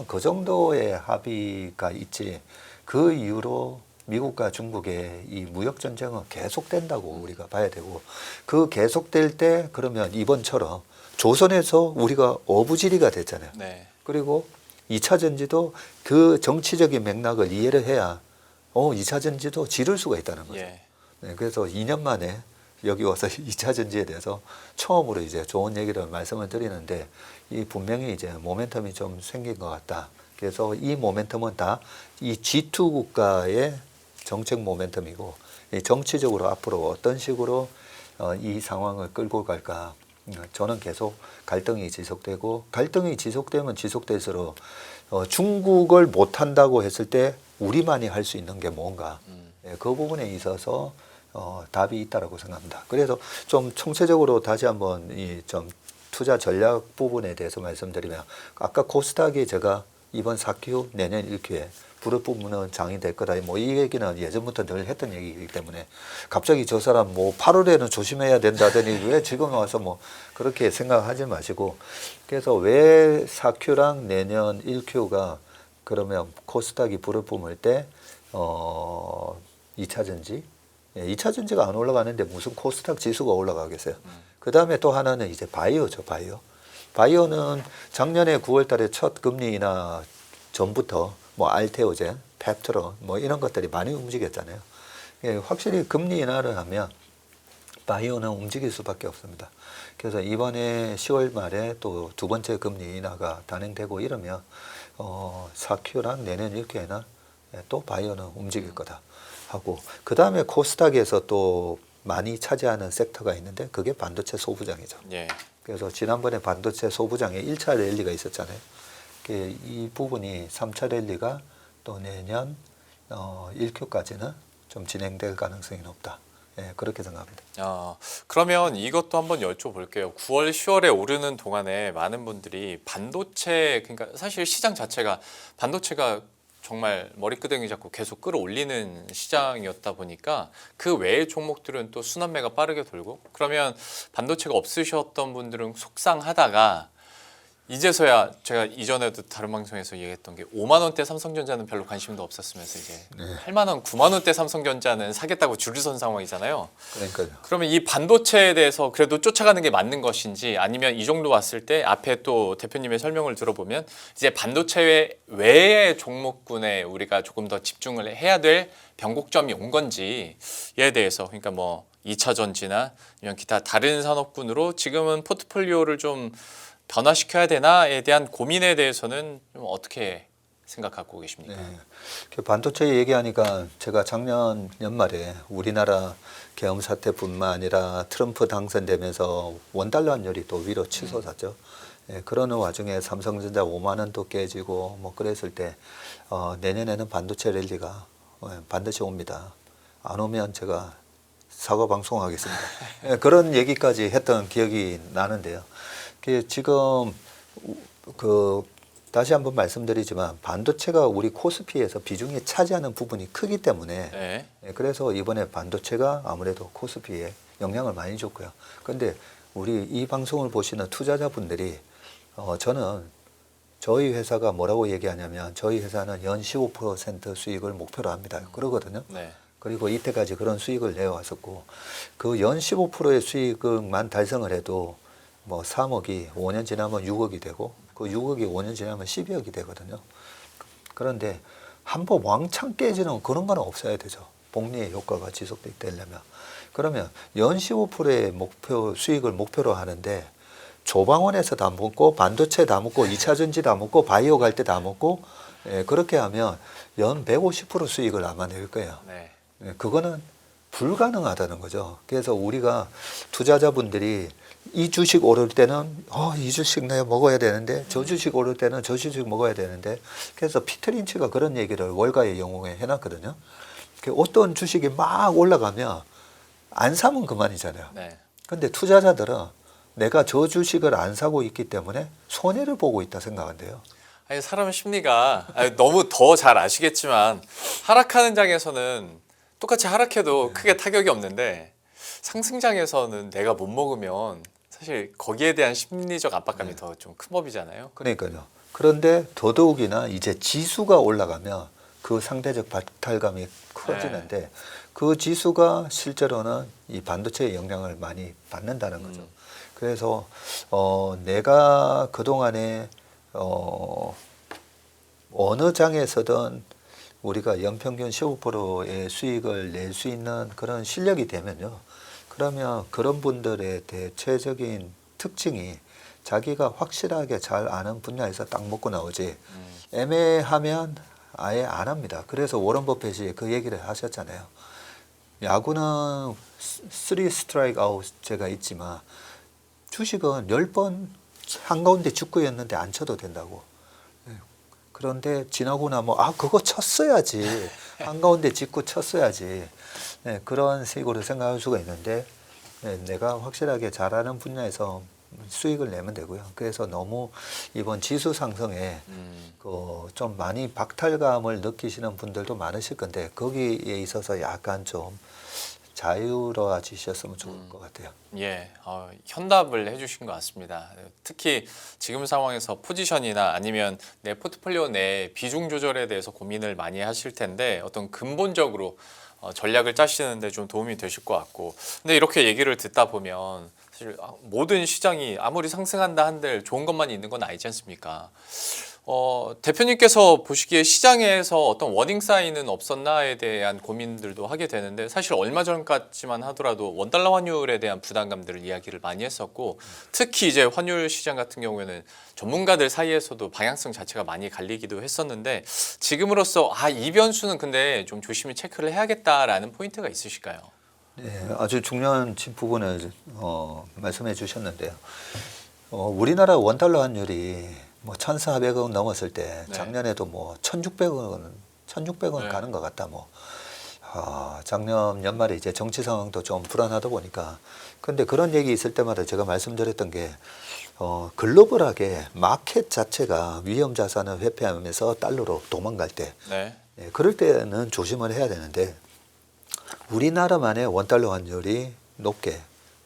그 정도의 합의가 있지 그 이후로 미국과 중국의 이 무역 전쟁은 계속된다고 우리가 봐야 되고 그 계속될 때 그러면 이번처럼 조선에서 우리가 어부지리가 됐잖아요. 그리고 2차 전지도 그 정치적인 맥락을 이해를 해야 2차 전지도 지를 수가 있다는 거죠. 네, 그래서 2년 만에 여기 와서 2차 전지에 대해서 처음으로 이제 좋은 얘기를 말씀을 드리는데 이 분명히 이제 모멘텀이 좀 생긴 것 같다. 그래서 이 모멘텀은 다 이 G2 국가의 정책 모멘텀이고 정치적으로 앞으로 어떤 식으로 이 상황을 끌고 갈까. 저는 계속 갈등이 지속되고 갈등이 지속되면 지속될수록 중국을 못한다고 했을 때 우리만이 할 수 있는 게 뭔가 그 부분에 있어서 답이 있다라고 생각합니다. 그래서 좀 총체적으로 다시 한번 이 좀 투자 전략 부분에 대해서 말씀드리면 아까 코스닥이 제가 이번 4Q 내년 1Q에 부를 부분은 장이 될 거다. 뭐 이 얘기는 예전부터 늘 했던 얘기이기 때문에 갑자기 저 사람 뭐 8월에는 조심해야 된다더니 왜 지금 와서 뭐 그렇게 생각하지 마시고 그래서 왜 4Q랑 내년 1Q가 그러면 코스닥이 불을 뿜을 때 2차 전지 2차 전지가 안 올라가는데 무슨 코스닥 지수가 올라가겠어요. 그 다음에 또 하나는 이제 바이오죠, 바이오. 바이오는 작년에 9월 달에 첫 금리 인하 전부터 뭐 알테오젠, 펩트론 뭐 이런 것들이 많이 움직였잖아요. 확실히 금리 인하를 하면 바이오는 움직일 수밖에 없습니다. 그래서 이번에 10월 말에 또 두 번째 금리 인하가 단행되고 이러면 4Q랑 내년 1Q에는 또 바이오는 움직일 거다 하고, 그 다음에 코스닥에서 또 많이 차지하는 섹터가 있는데 그게 반도체 소부장이죠. 예. 그래서 지난번에 반도체 소부장에 1차 랠리가 있었잖아요. 이 부분이 3차 랠리가 또 내년 1Q까지는 좀 진행될 가능성이 높다. 그렇게 생각합니다. 그러면 이것도 한번 여쭤볼게요. 9월, 10월에 오르는 동안에 많은 분들이 반도체, 그러니까 사실 시장 자체가 반도체가 정말 머리끄댕이 잡고 계속 끌어올리는 시장이었다 보니까 그 외의 종목들은 또 순환매가 빠르게 돌고, 그러면 반도체가 없으셨던 분들은 속상하다가 이제서야, 제가 이전에도 다른 방송에서 얘기했던 게 5만 원대 삼성전자는 별로 관심도 없었으면서 이제 8만 원, 9만 원대 삼성전자는 사겠다고 줄을 선 상황이잖아요. 그러니까요. 그러면 이 반도체에 대해서 그래도 쫓아가는 게 맞는 것인지, 아니면 이 정도 왔을 때 앞에 또 대표님의 설명을 들어보면 이제 반도체 외의 종목군에 우리가 조금 더 집중을 해야 될 변곡점이 온 건지에 대해서, 그러니까 뭐 2차 전지나 아니면 기타 다른 산업군으로 지금은 포트폴리오를 좀 변화시켜야 되나에 대한 고민에 대해서는 좀 어떻게 생각하고 계십니까? 반도체 얘기하니까 제가 작년 연말에 우리나라 계엄 사태뿐만 아니라 트럼프 당선되면서 원달러 환율이 또 위로 치솟았죠. 그러는 와중에 삼성전자 5만 원도 깨지고 뭐 그랬을 때 내년에는 반도체 랠리가 반드시 옵니다. 안 오면 제가 사과 방송하겠습니다. 그런 얘기까지 했던 기억이 나는데요. 지금 다시 한번 말씀드리지만 반도체가 우리 코스피에서 비중이 차지하는 부분이 크기 때문에 그래서 이번에 반도체가 아무래도 코스피에 영향을 많이 줬고요. 그런데 우리 이 방송을 보시는 투자자분들이 저는 저희 회사가 뭐라고 얘기하냐면 저희 회사는 연 15% 수익을 목표로 합니다. 그러거든요. 그리고 이때까지 그런 수익을 내왔었고 그 연 15%의 수익만 달성을 해도 뭐 3억이 5년 지나면 6억이 되고 그 6억이 5년 지나면 12억이 되거든요. 그런데 한번 왕창 깨지는 그런 건 없어야 되죠. 복리의 효과가 지속되려면. 그러면 연 15%의 목표 수익을 목표로 하는데 조방원에서 다 먹고 반도체 다 먹고 2차 전지 다 먹고 바이오 갈 때 다 먹고 그렇게 하면 연 150% 수익을 아마 낼 거예요. 그거는 불가능하다는 거죠. 그래서 우리가 투자자분들이 이 주식 오를 때는 이 주식 내가 먹어야 되는데 저 주식 오를 때는 저 주식 먹어야 되는데 그래서 피터 린치가 그런 얘기를 월가의 영웅에 해놨거든요. 어떤 주식이 막 올라가면 안 사면 그만이잖아요. 근데 투자자들은 내가 저 주식을 안 사고 있기 때문에 손해를 보고 있다 생각한대요. 아니, 사람 심리가 너무 더 잘 아시겠지만 하락하는 장에서는 똑같이 하락해도 크게 타격이 없는데 상승장에서는 내가 못 먹으면 사실 거기에 대한 심리적 압박감이 더 좀 큰 법이잖아요. 그러니까요. 그런데 더더욱이나 이제 지수가 올라가면 그 상대적 박탈감이 커지는데 그 지수가 실제로는 이 반도체의 영향을 많이 받는다는 거죠. 그래서 내가 그동안에 어느 장에서든 우리가 연평균 15%의 수익을 낼 수 있는 그런 실력이 되면요. 그러면 그런 분들의 대체적인 특징이 자기가 확실하게 잘 아는 분야에서 딱 먹고 나오지 애매하면 아예 안 합니다. 그래서 워런 버핏이 그 얘기를 하셨잖아요. 야구는 3 스트라이크 아웃 제가 있지만 주식은 10번 한가운데 직구였는데 안 쳐도 된다고. 그런데 지나고 나면 그거 쳤어야지. 한가운데 직구 쳤어야지. 그런 식으로 생각할 수가 있는데 내가 확실하게 잘하는 분야에서 수익을 내면 되고요. 그래서 너무 이번 지수 상승에 좀 많이 박탈감을 느끼시는 분들도 많으실 건데 거기에 있어서 약간 좀 자유로워지셨으면 좋을 것 같아요. 현답을 해주신 것 같습니다. 특히 지금 상황에서 포지션이나 아니면 내 포트폴리오 내 비중 조절에 대해서 고민을 많이 하실 텐데 어떤 근본적으로 전략을 짜시는데 좀 도움이 되실 것 같고. 근데 이렇게 얘기를 듣다 보면 사실 모든 시장이 아무리 상승한다 한들 좋은 것만 있는 건 아니지 않습니까? 대표님께서 보시기에 시장에서 어떤 워닝 사인은 없었나에 대한 고민들도 하게 되는데, 사실 얼마 전까지만 하더라도 원달러 환율에 대한 부담감들을 이야기를 많이 했었고, 특히 이제 환율 시장 같은 경우에는 전문가들 사이에서도 방향성 자체가 많이 갈리기도 했었는데, 지금으로서 이 변수는 근데 좀 조심히 체크를 해야겠다라는 포인트가 있으실까요? 네, 아주 중요한 부분을 말씀해 주셨는데요. 우리나라 원달러 환율이 뭐 1,400원 넘었을 때 네. 작년에도 뭐 1,600원 네. 가는 것 같다. 뭐 작년 연말에 이제 정치 상황도 좀 불안하다 보니까, 근데 그런 얘기 있을 때마다 제가 말씀드렸던 게 글로벌하게 마켓 자체가 위험 자산을 회피하면서 달러로 도망갈 때, 네. 그럴 때는 조심을 해야 되는데, 우리나라만의 원달러 환율이 높게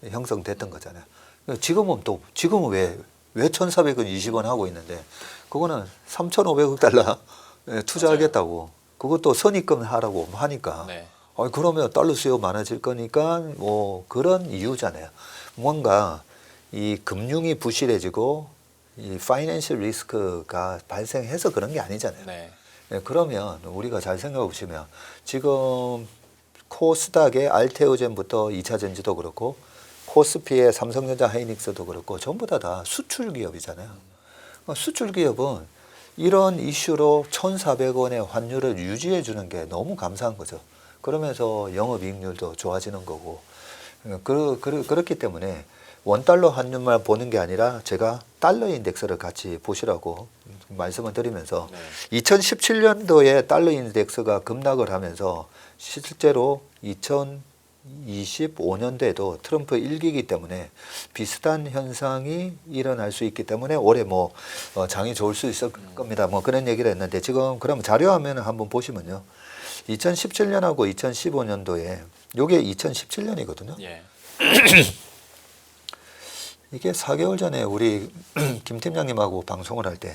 형성됐던 거잖아요. 지금은 왜 1,420원 하고 있는데, 그거는 3,500억 달러 투자하겠다고, 그것도 선입금 하라고 하니까, 네. 그러면 달러 수요 많아질 거니까 뭐 그런 이유잖아요. 뭔가 이 금융이 부실해지고 이 파이낸셜 리스크가 발생해서 그런 게 아니잖아요. 네. 그러면 우리가 잘 생각해 보시면, 지금 코스닥의 알테오젠부터 2차 전지도 그렇고 코스피의 삼성전자 하이닉스도 그렇고 전부 다 수출 기업이잖아요. 수출 기업은 이런 이슈로 1,400원의 환율을 유지해 주는 게 너무 감사한 거죠. 그러면서 영업이익률도 좋아지는 거고, 그렇기 때문에 원달러 환율만 보는 게 아니라 제가 달러 인덱스를 같이 보시라고 말씀을 드리면서, 네. 2017년도에 달러 인덱스가 급락을 하면서 실제로 2025년도에도 트럼프 1기이기 때문에 비슷한 현상이 일어날 수 있기 때문에 올해 뭐 장이 좋을 수 있을 겁니다. 뭐 그런 얘기를 했는데, 지금 그럼 자료화면을 한번 보시면요. 2017년하고 2015년도에, 요게 2017년이거든요. 예. 이게 4개월 전에 우리 김 팀장님하고 방송을 할 때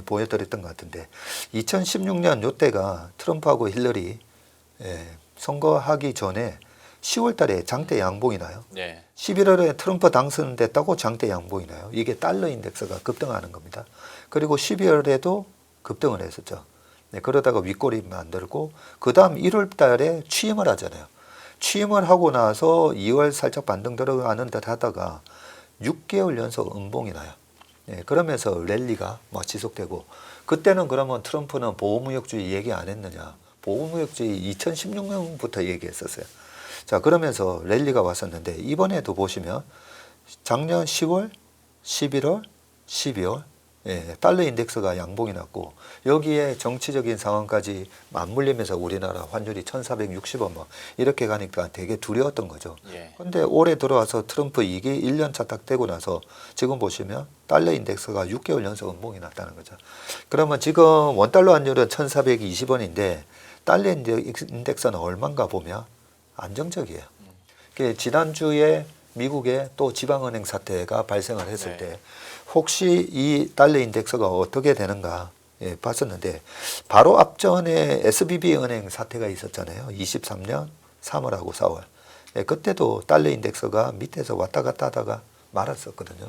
보여드렸던 것 같은데, 2016년 요때가 트럼프하고 힐러리 선거하기 전에 10월 달에 장대 양봉이 나요. 예. 11월에 트럼프 당선됐다고 장대 양봉이 나요. 이게 달러 인덱스가 급등하는 겁니다. 그리고 12월에도 급등을 했었죠. 그러다가 윗꼬리 만들고, 그 다음 1월 달에 취임을 하잖아요. 취임을 하고 나서 2월 살짝 반등 들어가는 듯 하다가 6개월 연속 음봉이 나요. 그러면서 랠리가 막 지속되고, 그때는 그러면 트럼프는 보호무역주의 얘기 안 했느냐? 보호무역주의 2016년부터 얘기했었어요. 자, 그러면서 랠리가 왔었는데, 이번에도 보시면 작년 10월, 11월, 12월 달러 인덱스가 양봉이 났고, 여기에 정치적인 상황까지 맞물리면서 우리나라 환율이 1,460원 뭐 이렇게 가니까 되게 두려웠던 거죠. 예. 근데 올해 들어와서 트럼프 2기 1년 차 딱 되고 나서 지금 보시면 달러 인덱스가 6개월 연속 음봉이 났다는 거죠. 그러면 지금 원달러 환율은 1,420원인데 달러 인덱스는 얼마인가 보면 안정적이에요. 지난주에 미국의 또 지방은행 사태가 발생을 했을 때 혹시 이 달러 인덱스가 어떻게 되는가 봤었는데, 바로 앞전에 SVB 은행 사태가 있었잖아요. 23년 3월하고 4월. 그때도 달러 인덱스가 밑에서 왔다 갔다 하다가 말았었거든요.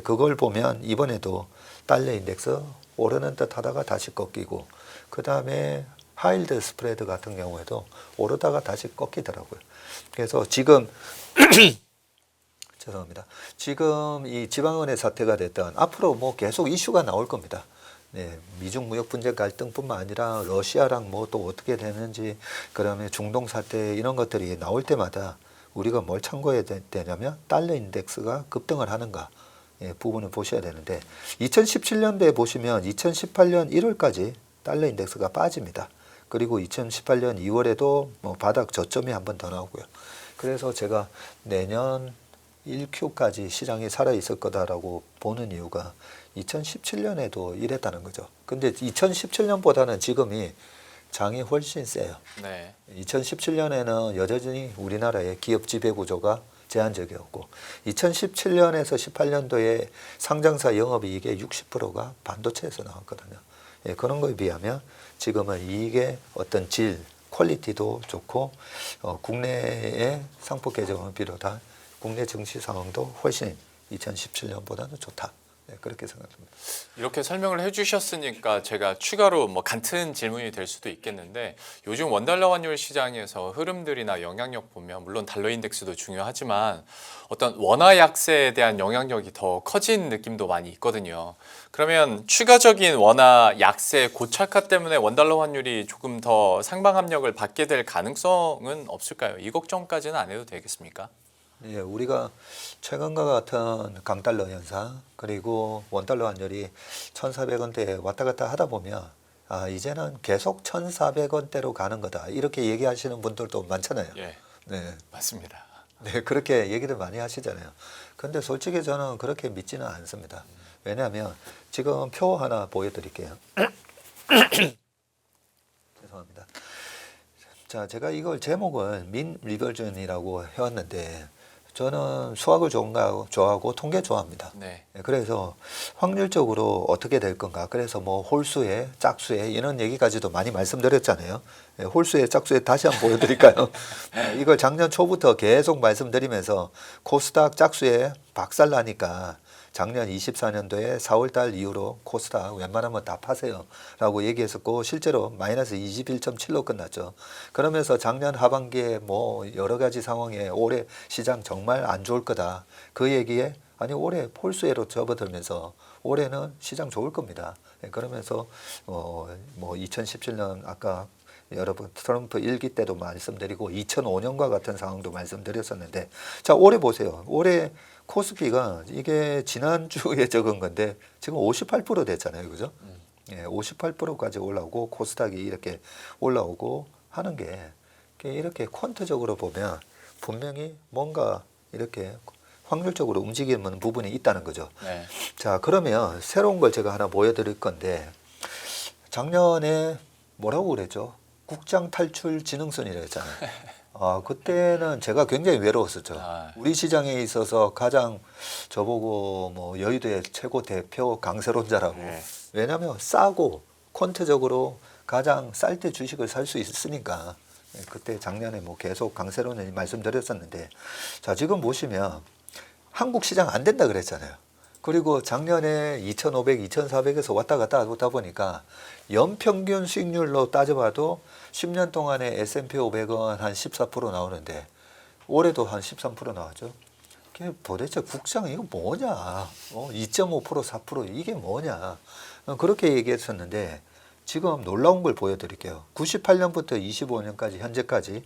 그걸 보면 이번에도 달러 인덱스 오르는 듯 하다가 다시 꺾이고, 그 다음에 하일드 스프레드 같은 경우에도 오르다가 다시 꺾이더라고요. 그래서 지금 죄송합니다. 지금 이 지방은행 사태가 됐던, 앞으로 뭐 계속 이슈가 나올 겁니다. 미중 무역 분쟁 갈등뿐만 아니라 러시아랑 뭐 또 어떻게 되는지, 그다음에 중동 사태 이런 것들이 나올 때마다 우리가 뭘 참고해야 되냐면 달러 인덱스가 급등을 하는가 부분을 보셔야 되는데, 2017년도에 보시면 2018년 1월까지 달러 인덱스가 빠집니다. 그리고 2018년 2월에도 뭐 바닥 저점이 한 번 더 나오고요. 그래서 제가 내년 1Q까지 시장이 살아있을 거다라고 보는 이유가 2017년에도 이랬다는 거죠. 근데 2017년보다는 지금이 장이 훨씬 세요. 네. 2017년에는 여전히 우리나라의 기업 지배 구조가 제한적이었고, 2017년에서 18년도에 상장사 영업이익의 60%가 반도체에서 나왔거든요. 그런 거에 비하면 지금은 이익의 어떤 질, 퀄리티도 좋고 국내의 상품 개정을 비롯한 국내 증시 상황도 훨씬 2017년보다는 좋다. 네, 그렇게 생각합니다. 이렇게 설명을 해주셨으니까 제가 추가로 뭐 같은 질문이 될 수도 있겠는데 요즘 원달러 환율 시장에서 흐름들이나 영향력 보면 물론 달러 인덱스도 중요하지만 어떤 원화 약세에 대한 영향력이 더 커진 느낌도 많이 있거든요. 그러면 추가적인 원화 약세 고착화 때문에 원달러 환율이 조금 더 상방 압력을 받게 될 가능성은 없을까요? 이 걱정까지는 안 해도 되겠습니까? 예, 우리가 최근과 같은 강달러 현상 그리고 원달러 환율이 1,400원대에 왔다 갔다 하다 보면 이제는 계속 1,400원대로 가는 거다 이렇게 얘기하시는 분들도 많잖아요. 예, 네, 맞습니다. 네 그렇게 얘기를 많이 하시잖아요. 근데 솔직히 저는 그렇게 믿지는 않습니다. 왜냐하면 지금 표 하나 보여드릴게요. 죄송합니다. 자, 제가 이걸 제목을 민 리버전이라고 해왔는데 저는 수학을 좋아하고 통계 좋아합니다. 네. 그래서 확률적으로 어떻게 될 건가. 그래서 뭐 홀수에 짝수에 이런 얘기까지도 많이 말씀드렸잖아요. 홀수에 짝수에 다시 한번 보여드릴까요? 이걸 작년 초부터 계속 말씀드리면서 코스닥 짝수에 박살나니까 작년 24년도에 4월달 이후로 코스닥 웬만하면 다 파세요 라고 얘기했었고 실제로 마이너스 21.7로 끝났죠. 그러면서 작년 하반기에 뭐 여러 가지 상황에 올해 시장 정말 안 좋을 거다. 그 얘기에 아니 올해 폴수에로 접어들면서 올해는 시장 좋을 겁니다. 그러면서 뭐 2017년 아까 여러분 트럼프 1기 때도 말씀드리고 2005년과 같은 상황도 말씀드렸었는데 자 올해 보세요. 올해 코스피가 이게 지난주에 적은 건데 지금 58% 됐잖아요. 그죠? 예, 58%까지 올라오고 코스닥이 이렇게 올라오고 하는 게 이렇게 퀀트적으로 보면 분명히 뭔가 이렇게 확률적으로 움직이는 부분이 있다는 거죠. 네. 자, 그러면 새로운 걸 제가 하나 보여드릴 건데 작년에 뭐라고 그랬죠? 국장 탈출 지능선이라고 했잖아요. 그때는 제가 굉장히 외로웠었죠. 우리 시장에 있어서 가장 저보고 뭐 여의도의 최고 대표 강세론자라고. 네. 왜냐하면 싸고 퀀트적으로 가장 쌀 때 주식을 살 수 있으니까. 그때 작년에 뭐 계속 강세론을 말씀드렸었는데 자 지금 보시면 한국 시장 안 된다 그랬잖아요. 그리고 작년에 2,500, 2,400에서 왔다 갔다 하다 보니까 연평균 수익률로 따져봐도 10년 동안에 S&P 500은 한 14% 나오는데 올해도 한 13% 나왔죠. 그게 도대체 국장 이거 뭐냐? 2.5%, 4% 이게 뭐냐? 그렇게 얘기했었는데 지금 놀라운 걸 보여드릴게요. 98년부터 25년까지 현재까지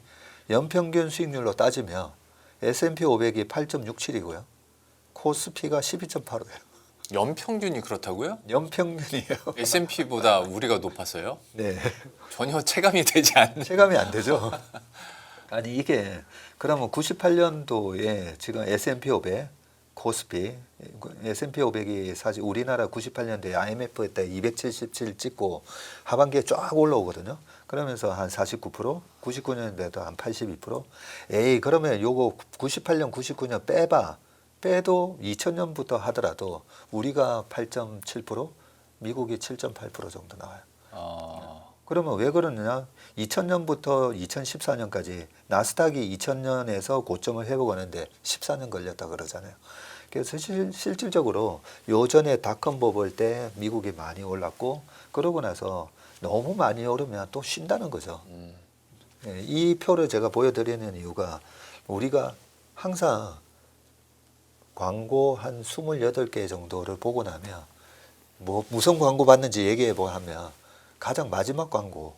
연평균 수익률로 따지면 S&P 500이 8.67이고요. 코스피가 12.85예요. 연평균이 그렇다고요? 연평균이에요. S&P보다 우리가 높았어요? 네. 전혀 체감이 되지 않는. 체감이 안 되죠. 아니 이게 그러면 98년도에 지금 S&P 500, 코스피, S&P 500이 사실 우리나라 98년도에 IMF 때 277 찍고 하반기에 쫙 올라오거든요. 그러면서 한 49%, 99년도에도 한 82%. 에이 그러면 요거 98년, 99년 빼도 2000년부터 하더라도 우리가 8.7%, 미국이 7.8% 정도 나와요. 그러면 왜 그러느냐? 2000년부터 2014년까지 나스닥이 2000년에서 고점을 회복하는데 14년 걸렸다 그러잖아요. 그래서 실질적으로 요전에 닷컴 버블 때 미국이 많이 올랐고 그러고 나서 너무 많이 오르면 또 쉰다는 거죠. 이 표를 제가 보여드리는 이유가 우리가 항상 광고 한 28개 정도를 보고 나면 뭐 무슨 광고 받는지 얘기해 보면 가장 마지막 광고가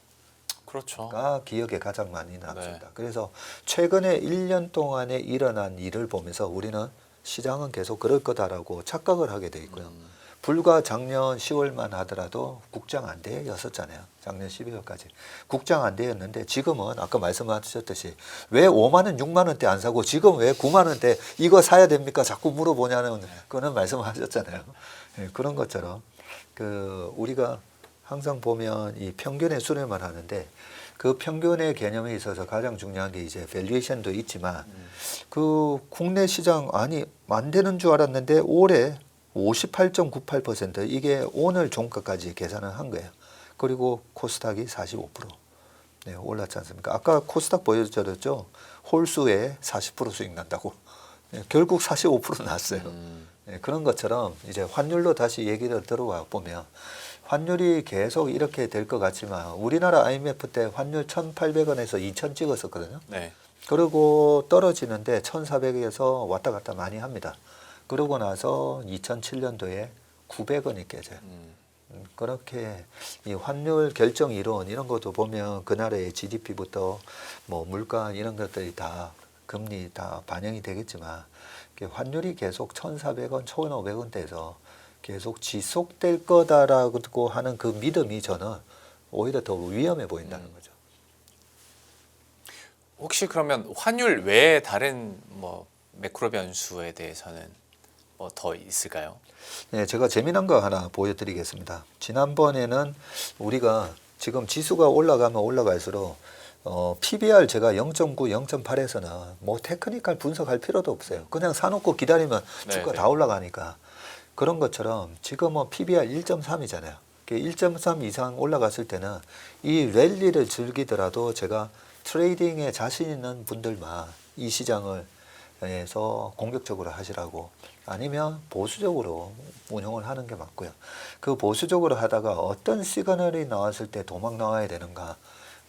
그렇죠. 기억에 가장 많이 남습니다. 네. 그래서 최근에 1년 동안에 일어난 일을 보면서 우리는 시장은 계속 그럴 거다라고 착각을 하게 돼 있고요. 불과 작년 10월만 하더라도 국장 안 돼였었잖아요. 작년 12월까지. 국장 안 돼였는데 지금은 아까 말씀하셨듯이 왜 5만 원, 6만 원대 안 사고 지금 왜 9만 원대 이거 사야 됩니까? 자꾸 물어보냐는 그런 말씀하셨잖아요. 네, 그런 것처럼 우리가 항상 보면 이 평균의 수렴을 하는데 그 평균의 개념에 있어서 가장 중요한 게 이제 밸류에이션도 있지만 그 국내 시장 아니 안 되는 줄 알았는데 올해 58.98% 이게 오늘 종가까지 계산을 한 거예요. 그리고 코스닥이 45%. 네, 올랐지 않습니까? 아까 코스닥 보여드렸죠. 홀수에 40% 수익 난다고. 네, 결국 45% 났어요. 네, 그런 것처럼 이제 환율로 다시 얘기를 들어와 보면 환율이 계속 이렇게 될 것 같지만 우리나라 IMF 때 환율 1,800원에서 2,000 찍었었거든요. 네. 그리고 떨어지는데 1,400에서 왔다 갔다 많이 합니다. 그러고 나서 2007년도에 900원이 깨져요. 그렇게 이 환율 결정 이론 이런 것도 보면 그 나라의 GDP부터 뭐 물가 이런 것들이 다 금리 다 반영이 되겠지만 환율이 계속 1,400원, 1,500원대에서 계속 지속될 거다라고 하는 그 믿음이 저는 오히려 더 위험해 보인다는 거죠. 혹시 그러면 환율 외에 다른 뭐 매크로 변수에 대해서는 뭐 더 있을까요? 네, 제가 재미난 거 하나 보여드리겠습니다. 지난번에는 우리가 지금 지수가 올라가면 올라갈수록 PBR 제가 0.9, 0.8에서는 뭐 테크니컬 분석할 필요도 없어요. 그냥 사놓고 기다리면 주가 다 올라가니까. 그런 것처럼 지금은 PBR 1.3이잖아요. 1.3 이상 올라갔을 때는 이 랠리를 즐기더라도 제가 트레이딩에 자신 있는 분들만 이 시장을 해서 공격적으로 하시라고 아니면 보수적으로 운영을 하는 게 맞고요. 그 보수적으로 하다가 어떤 시그널이 나왔을 때 도망 나와야 되는가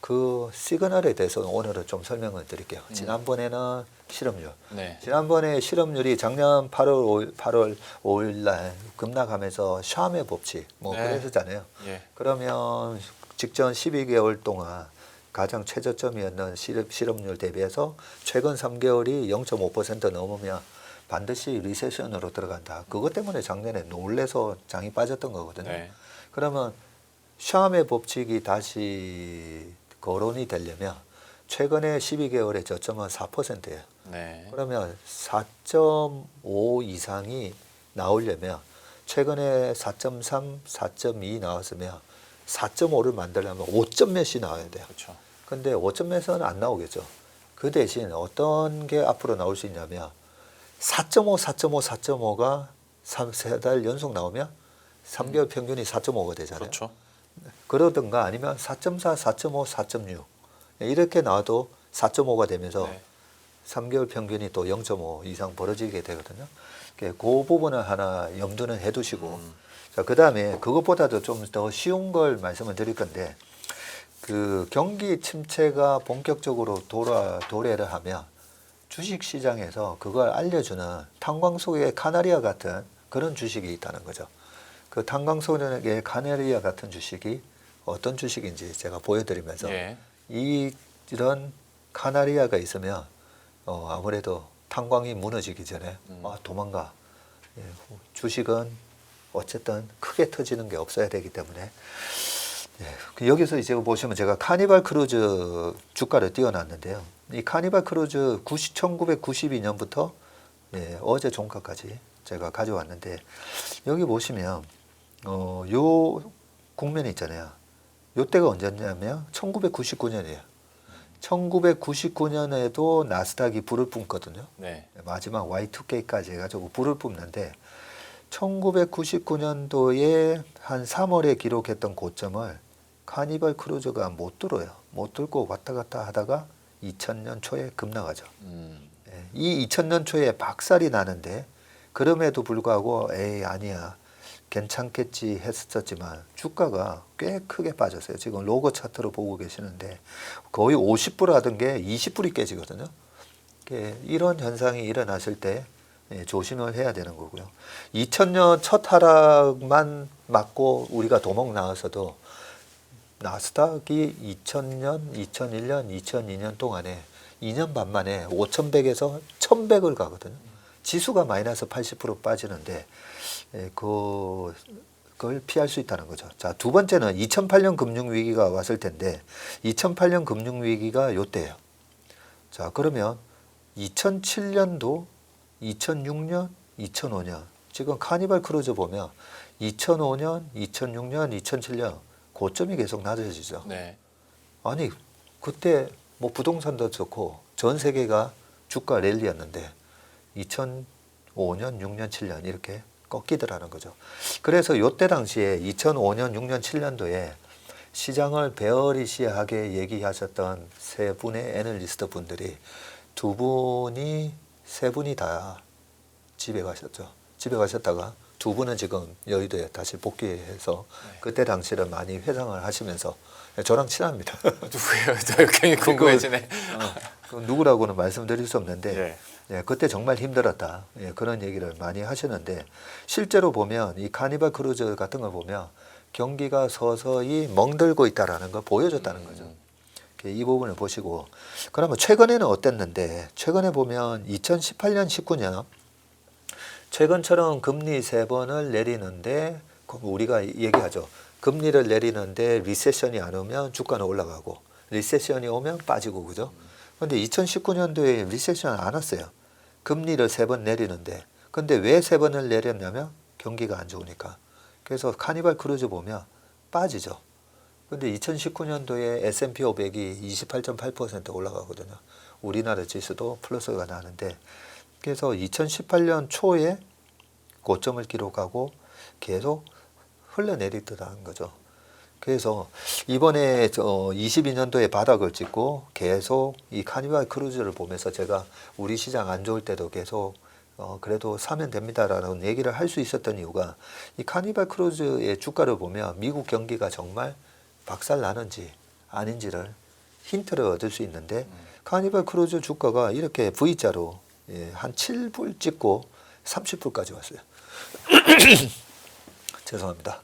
그 시그널에 대해서 오늘은 좀 설명을 드릴게요. 지난번에는 실업률. 네. 지난번에 실업률이 작년 8월 5일 날 급락하면서 샴의 법칙 뭐 네. 그랬었잖아요. 예. 그러면 직전 12개월 동안 가장 최저점이었는 실업률 대비해서 최근 3개월이 0.5% 넘으면 반드시 리세션으로 들어간다. 그것 때문에 작년에 놀래서 장이 빠졌던 거거든요. 네. 그러면 샴의 법칙이 다시 거론이 되려면 최근에 12개월의 저점은 4%예요. 네. 그러면 4.5 이상이 나오려면 최근에 4.3, 4.2 나왔으면 4.5를 만들려면 5점 몇이 나와야 돼요. 그렇죠. 근데 5점 몇은 안 나오겠죠. 그 대신 어떤 게 앞으로 나올 수 있냐면 4.5, 4.5, 4.5가 3달 연속 나오면 3개월 평균이 4.5가 되잖아요. 그렇죠. 그러든가 아니면 4.4, 4.5, 4.6 이렇게 나와도 4.5가 되면서 네. 3개월 평균이 또 0.5 이상 벌어지게 되거든요. 그 부분을 하나 염두는 해두시고 자, 그다음에 그것보다도 좀 더 쉬운 걸 말씀을 드릴 건데 그 경기 침체가 본격적으로 도래를 하면 주식 시장에서 그걸 알려주는 탄광 속의 카나리아 같은 그런 주식이 있다는 거죠. 그 탄광 속의 카나리아 같은 주식이 어떤 주식인지 제가 보여드리면서 예. 이런 카나리아가 있으면 아무래도 탄광이 무너지기 전에 도망가. 예, 주식은 어쨌든 크게 터지는 게 없어야 되기 때문에 예, 여기서 이제 보시면 제가 카니발 크루즈 주가를 띄워놨는데요. 이 카니발 크루즈 1992년부터 예, 어제 종가까지 제가 가져왔는데 여기 보시면 요 국면이 있잖아요. 요 때가 언제냐면 1999년이에요. 1999년에도 나스닥이 불을 뿜거든요. 네. 마지막 Y2K까지 해가지고 불을 뿜는데 1999년도에 한 3월에 기록했던 고점을 카니발 크루즈가 못 뚫어요. 못 뚫고 왔다 갔다 하다가 2000년 초에 급락하죠. 이 2000년 초에 박살이 나는데 그럼에도 불구하고 에이 아니야 괜찮겠지 했었지만 주가가 꽤 크게 빠졌어요. 지금 로고 차트로 보고 계시는데 거의 50불 하던 게 20불이 깨지거든요. 이런 현상이 일어났을 때 조심을 해야 되는 거고요. 2000년 첫 하락만 맞고 우리가 도망 나와서도 나스닥이 2000년, 2001년, 2002년 동안에 2년 반 만에 5100에서 1100을 가거든요. 지수가 마이너스 80% 빠지는데 그걸 피할 수 있다는 거죠. 자, 두 번째는 2008년 금융위기가 왔을 텐데 2008년 금융위기가 요때예요. 자, 그러면 2007년도, 2006년, 2005년 지금 카니발 크루즈 보면 2005년, 2006년, 2007년 고점이 계속 낮아지죠. 네. 아니 그때 뭐 부동산도 좋고 전 세계가 주가 랠리였는데 2005년, 6년, 7년 이렇게 꺾이더라는 거죠. 그래서 요때 당시에 2005년, 6년, 7년도에 시장을 베어리시하게 얘기하셨던 세 분의 애널리스트 분들이 세 분이 다 집에 가셨죠. 집에 가셨다가 두 분은 지금 여의도에 다시 복귀해서 그때 당시를 많이 회상을 하시면서 저랑 친합니다. 누구예요? 저 굉장히 궁금해지네. 그 누구라고는 말씀드릴 수 없는데 예. 예, 그때 정말 힘들었다. 예, 그런 얘기를 많이 하시는데 실제로 보면 이 카니발 크루즈 같은 걸 보면 경기가 서서히 멍들고 있다라는 걸 보여줬다는 거죠. 이 부분을 보시고 그러면 최근에는 어땠는데 최근에 보면 2018년 19년 최근처럼 금리 3번을 내리는데 우리가 얘기하죠. 금리를 내리는데 리세션이 안 오면 주가는 올라가고 리세션이 오면 빠지고 그죠. 그런데 2019년도에 리세션 안 왔어요. 금리를 3번 내리는데 근데 왜 3번을 내렸냐면 경기가 안 좋으니까. 그래서 카니발 크루즈 보면 빠지죠. 근데 2019년도에 S&P 500이 28.8% 올라가거든요. 우리나라 지수도 플러스가 나는데 그래서 2018년 초에 고점을 기록하고 계속 흘러내리더라는 거죠. 그래서 이번에 22년도에 바닥을 찍고 계속 이 카니발 크루즈를 보면서 제가 우리 시장 안 좋을 때도 계속 그래도 사면 됩니다라는 얘기를 할 수 있었던 이유가 이 카니발 크루즈의 주가를 보면 미국 경기가 정말 박살 나는지 아닌지를 힌트를 얻을 수 있는데 카니발 크루즈 주가가 이렇게 V자로 한 7불 찍고 30불까지 왔어요. 죄송합니다.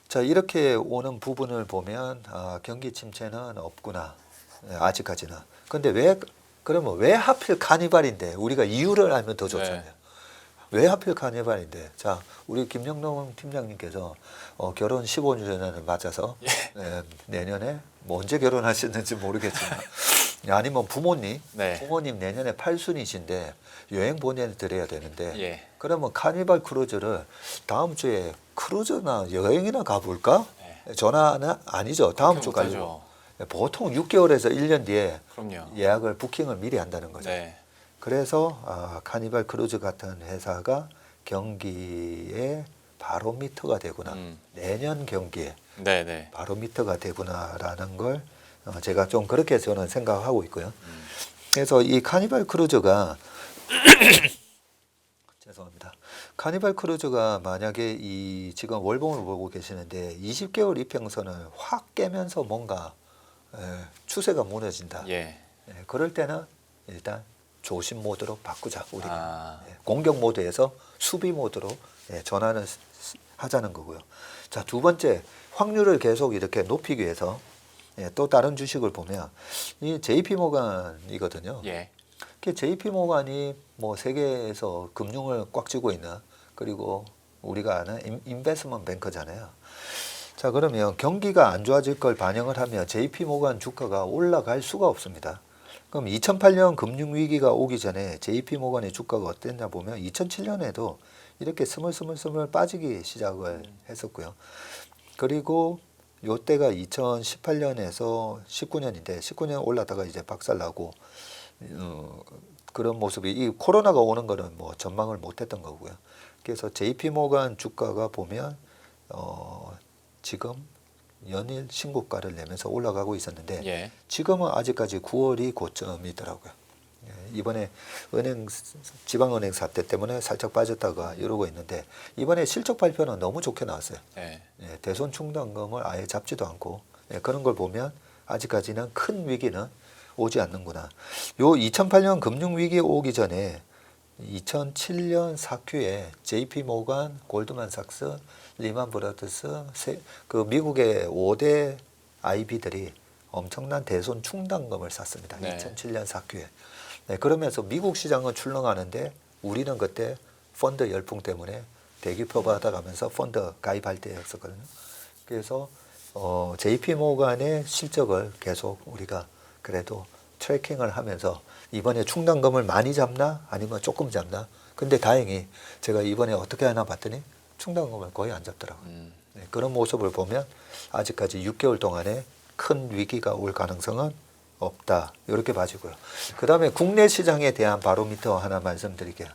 자, 이렇게 오는 부분을 보면 경기 침체는 없구나. 아직까지는. 근데 그러면 왜 하필 카니발인데 우리가 이유를 알면 더 좋잖아요. 네. 왜 하필 카니발인데? 자, 우리 김영동 팀장님께서 결혼 15주년을 맞아서 내년에 뭐 언제 결혼하셨는지 모르겠지만 아니면 부모님 내년에 8순이신데 여행 보내드려야 되는데 그러면 카니발 크루즈를 다음 주에 크루즈나 여행이나 가볼까? 전화는 아니죠. 다음 주 가려고. 보통 6개월에서 1년 뒤에 예약을 부킹을 미리 한다는 거죠. 그래서 카니발 크루즈 같은 회사가 경기에 바로미터가 되구나. 내년 경기에 바로미터가 되구나라는 걸 제가 좀 그렇게 저는 생각하고 있고요. 그래서 이 카니발 크루즈가 죄송합니다. 카니발 크루즈가 만약에 이 지금 월봉을 보고 계시는데 20개월 이평선을 확 깨면서 뭔가 추세가 무너진다. 그럴 때는 일단 조심 모드로 바꾸자. 우리가 공격 모드에서 수비 모드로 전환을 하자는 거고요. 자, 두 번째 확률을 계속 이렇게 높이기 위해서 또 다른 주식을 보면 이 JP 모간이거든요. JP 모간이 뭐 세계에서 금융을 꽉 쥐고 있는 그리고 우리가 아는 인베스트먼트 뱅커잖아요. 자, 그러면 경기가 안 좋아질 걸 반영을 하면 JP 모간 주가가 올라갈 수가 없습니다. 그럼 2008년 금융위기가 오기 전에 JP 모간의 주가가 어땠냐 보면 2007년에도 이렇게 스물스물 빠지기 시작을 했었고요. 그리고 요때가 2018년에서 19년인데 19년 올라다가 이제 박살나고 그런 모습이 이 코로나가 오는 거는 뭐 전망을 못했던 거고요. 그래서 JP 모간 주가가 보면 지금 연일 신고가를 내면서 올라가고 있었는데 지금은 아직까지 9월이 고점이더라고요. 이번에 지방은행 사태 때문에 살짝 빠졌다가 이러고 있는데 이번에 실적 발표는 너무 좋게 나왔어요. 대손 충당금을 아예 잡지도 않고 그런 걸 보면 아직까지는 큰 위기는 오지 않는구나. 요 2008년 금융위기 오기 전에 2007년 사큐에 JP 모간, 골드만삭스, 리만 브라더스 그 미국의 5대 IB들이 엄청난 대손 충당금을 샀습니다. 2007년 사큐에. 그러면서 미국 시장은 출렁하는데 우리는 그때 펀드 열풍 때문에 대기표 받아가면서 펀드 가입할 때였었거든요. 그래서 JP 모간의 실적을 계속 우리가 그래도 트래킹을 하면서 이번에 충당금을 많이 잡나 아니면 조금 잡나. 근데 다행히 제가 이번에 어떻게 하나 봤더니 충당금을 거의 안 잡더라고요. 그런 모습을 보면 아직까지 6개월 동안에 큰 위기가 올 가능성은 없다. 이렇게 봐지고요. 그 다음에 국내 시장에 대한 바로미터 하나 말씀드릴게요.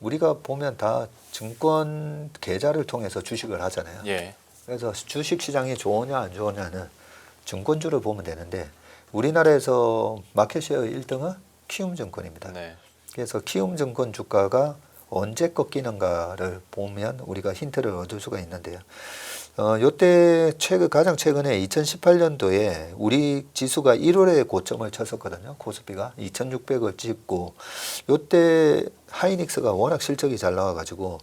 우리가 보면 다 증권 계좌를 통해서 주식을 하잖아요. 그래서 주식 시장이 좋으냐 안 좋으냐는 증권주를 보면 되는데 우리나라에서 마켓쉐어 1등은 키움증권입니다. 네. 그래서 키움증권 주가가 언제 꺾이는가를 보면 우리가 힌트를 얻을 수가 있는데요. 요때 가장 최근에 2018년도에 우리 지수가 1월에 고점을 쳤었거든요. 코스피가 2,600을 찍고 요때 하이닉스가 워낙 실적이 잘 나와가지고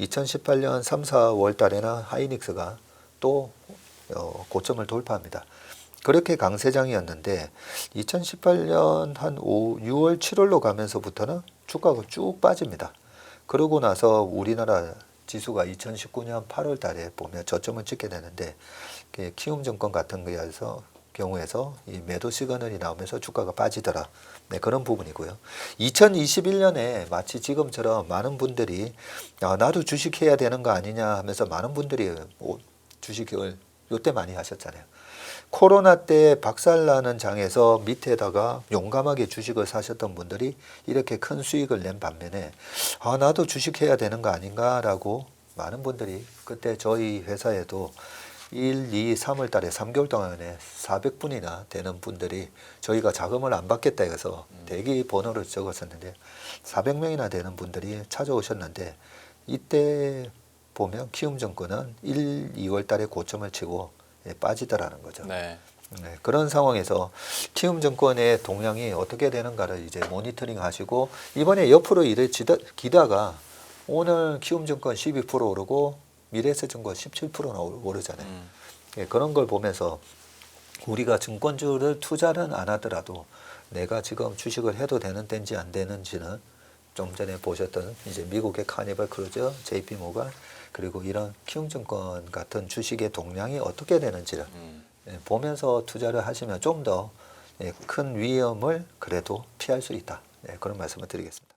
2018년 3, 4월 달에는 하이닉스가 또 고점을 돌파합니다. 그렇게 강세장이었는데 2018년 한 6월, 7월로 가면서부터는 주가가 쭉 빠집니다. 그러고 나서 우리나라 지수가 2019년 8월 달에 보면 저점을 찍게 되는데 키움증권 같은 경우에서 이 매도 시그널이 나오면서 주가가 빠지더라. 네, 그런 부분이고요. 2021년에 마치 지금처럼 많은 분들이 나도 주식해야 되는 거 아니냐 하면서 많은 분들이 주식을 요때 많이 하셨잖아요. 코로나 때 박살나는 장에서 밑에다가 용감하게 주식을 사셨던 분들이 이렇게 큰 수익을 낸 반면에 나도 주식해야 되는 거 아닌가라고 많은 분들이 그때 저희 회사에도 1, 2, 3월 달에 3개월 동안에 400분이나 되는 분들이 저희가 자금을 안 받겠다 해서 대기 번호를 적었었는데 400명이나 되는 분들이 찾아오셨는데 이때 보면 키움증권은 1, 2월 달에 고점을 치고 빠지더라는 거죠. 네. 네, 그런 상황에서 키움증권의 동향이 어떻게 되는가를 이제 모니터링 하시고 이번에 옆으로 기다가 오늘 키움증권 12% 오르고 미래에셋증권 17%나 오르잖아요. 예, 그런 걸 보면서 우리가 증권주를 투자는 안 하더라도 내가 지금 주식을 해도 되는 때인지 안 되는지는 좀 전에 보셨던 이제 미국의 카니발 크루즈, JP 모건 그리고 이런 키움증권 같은 주식의 동향이 어떻게 되는지를 보면서 투자를 하시면 좀 더 큰 위험을 그래도 피할 수 있다. 그런 말씀을 드리겠습니다.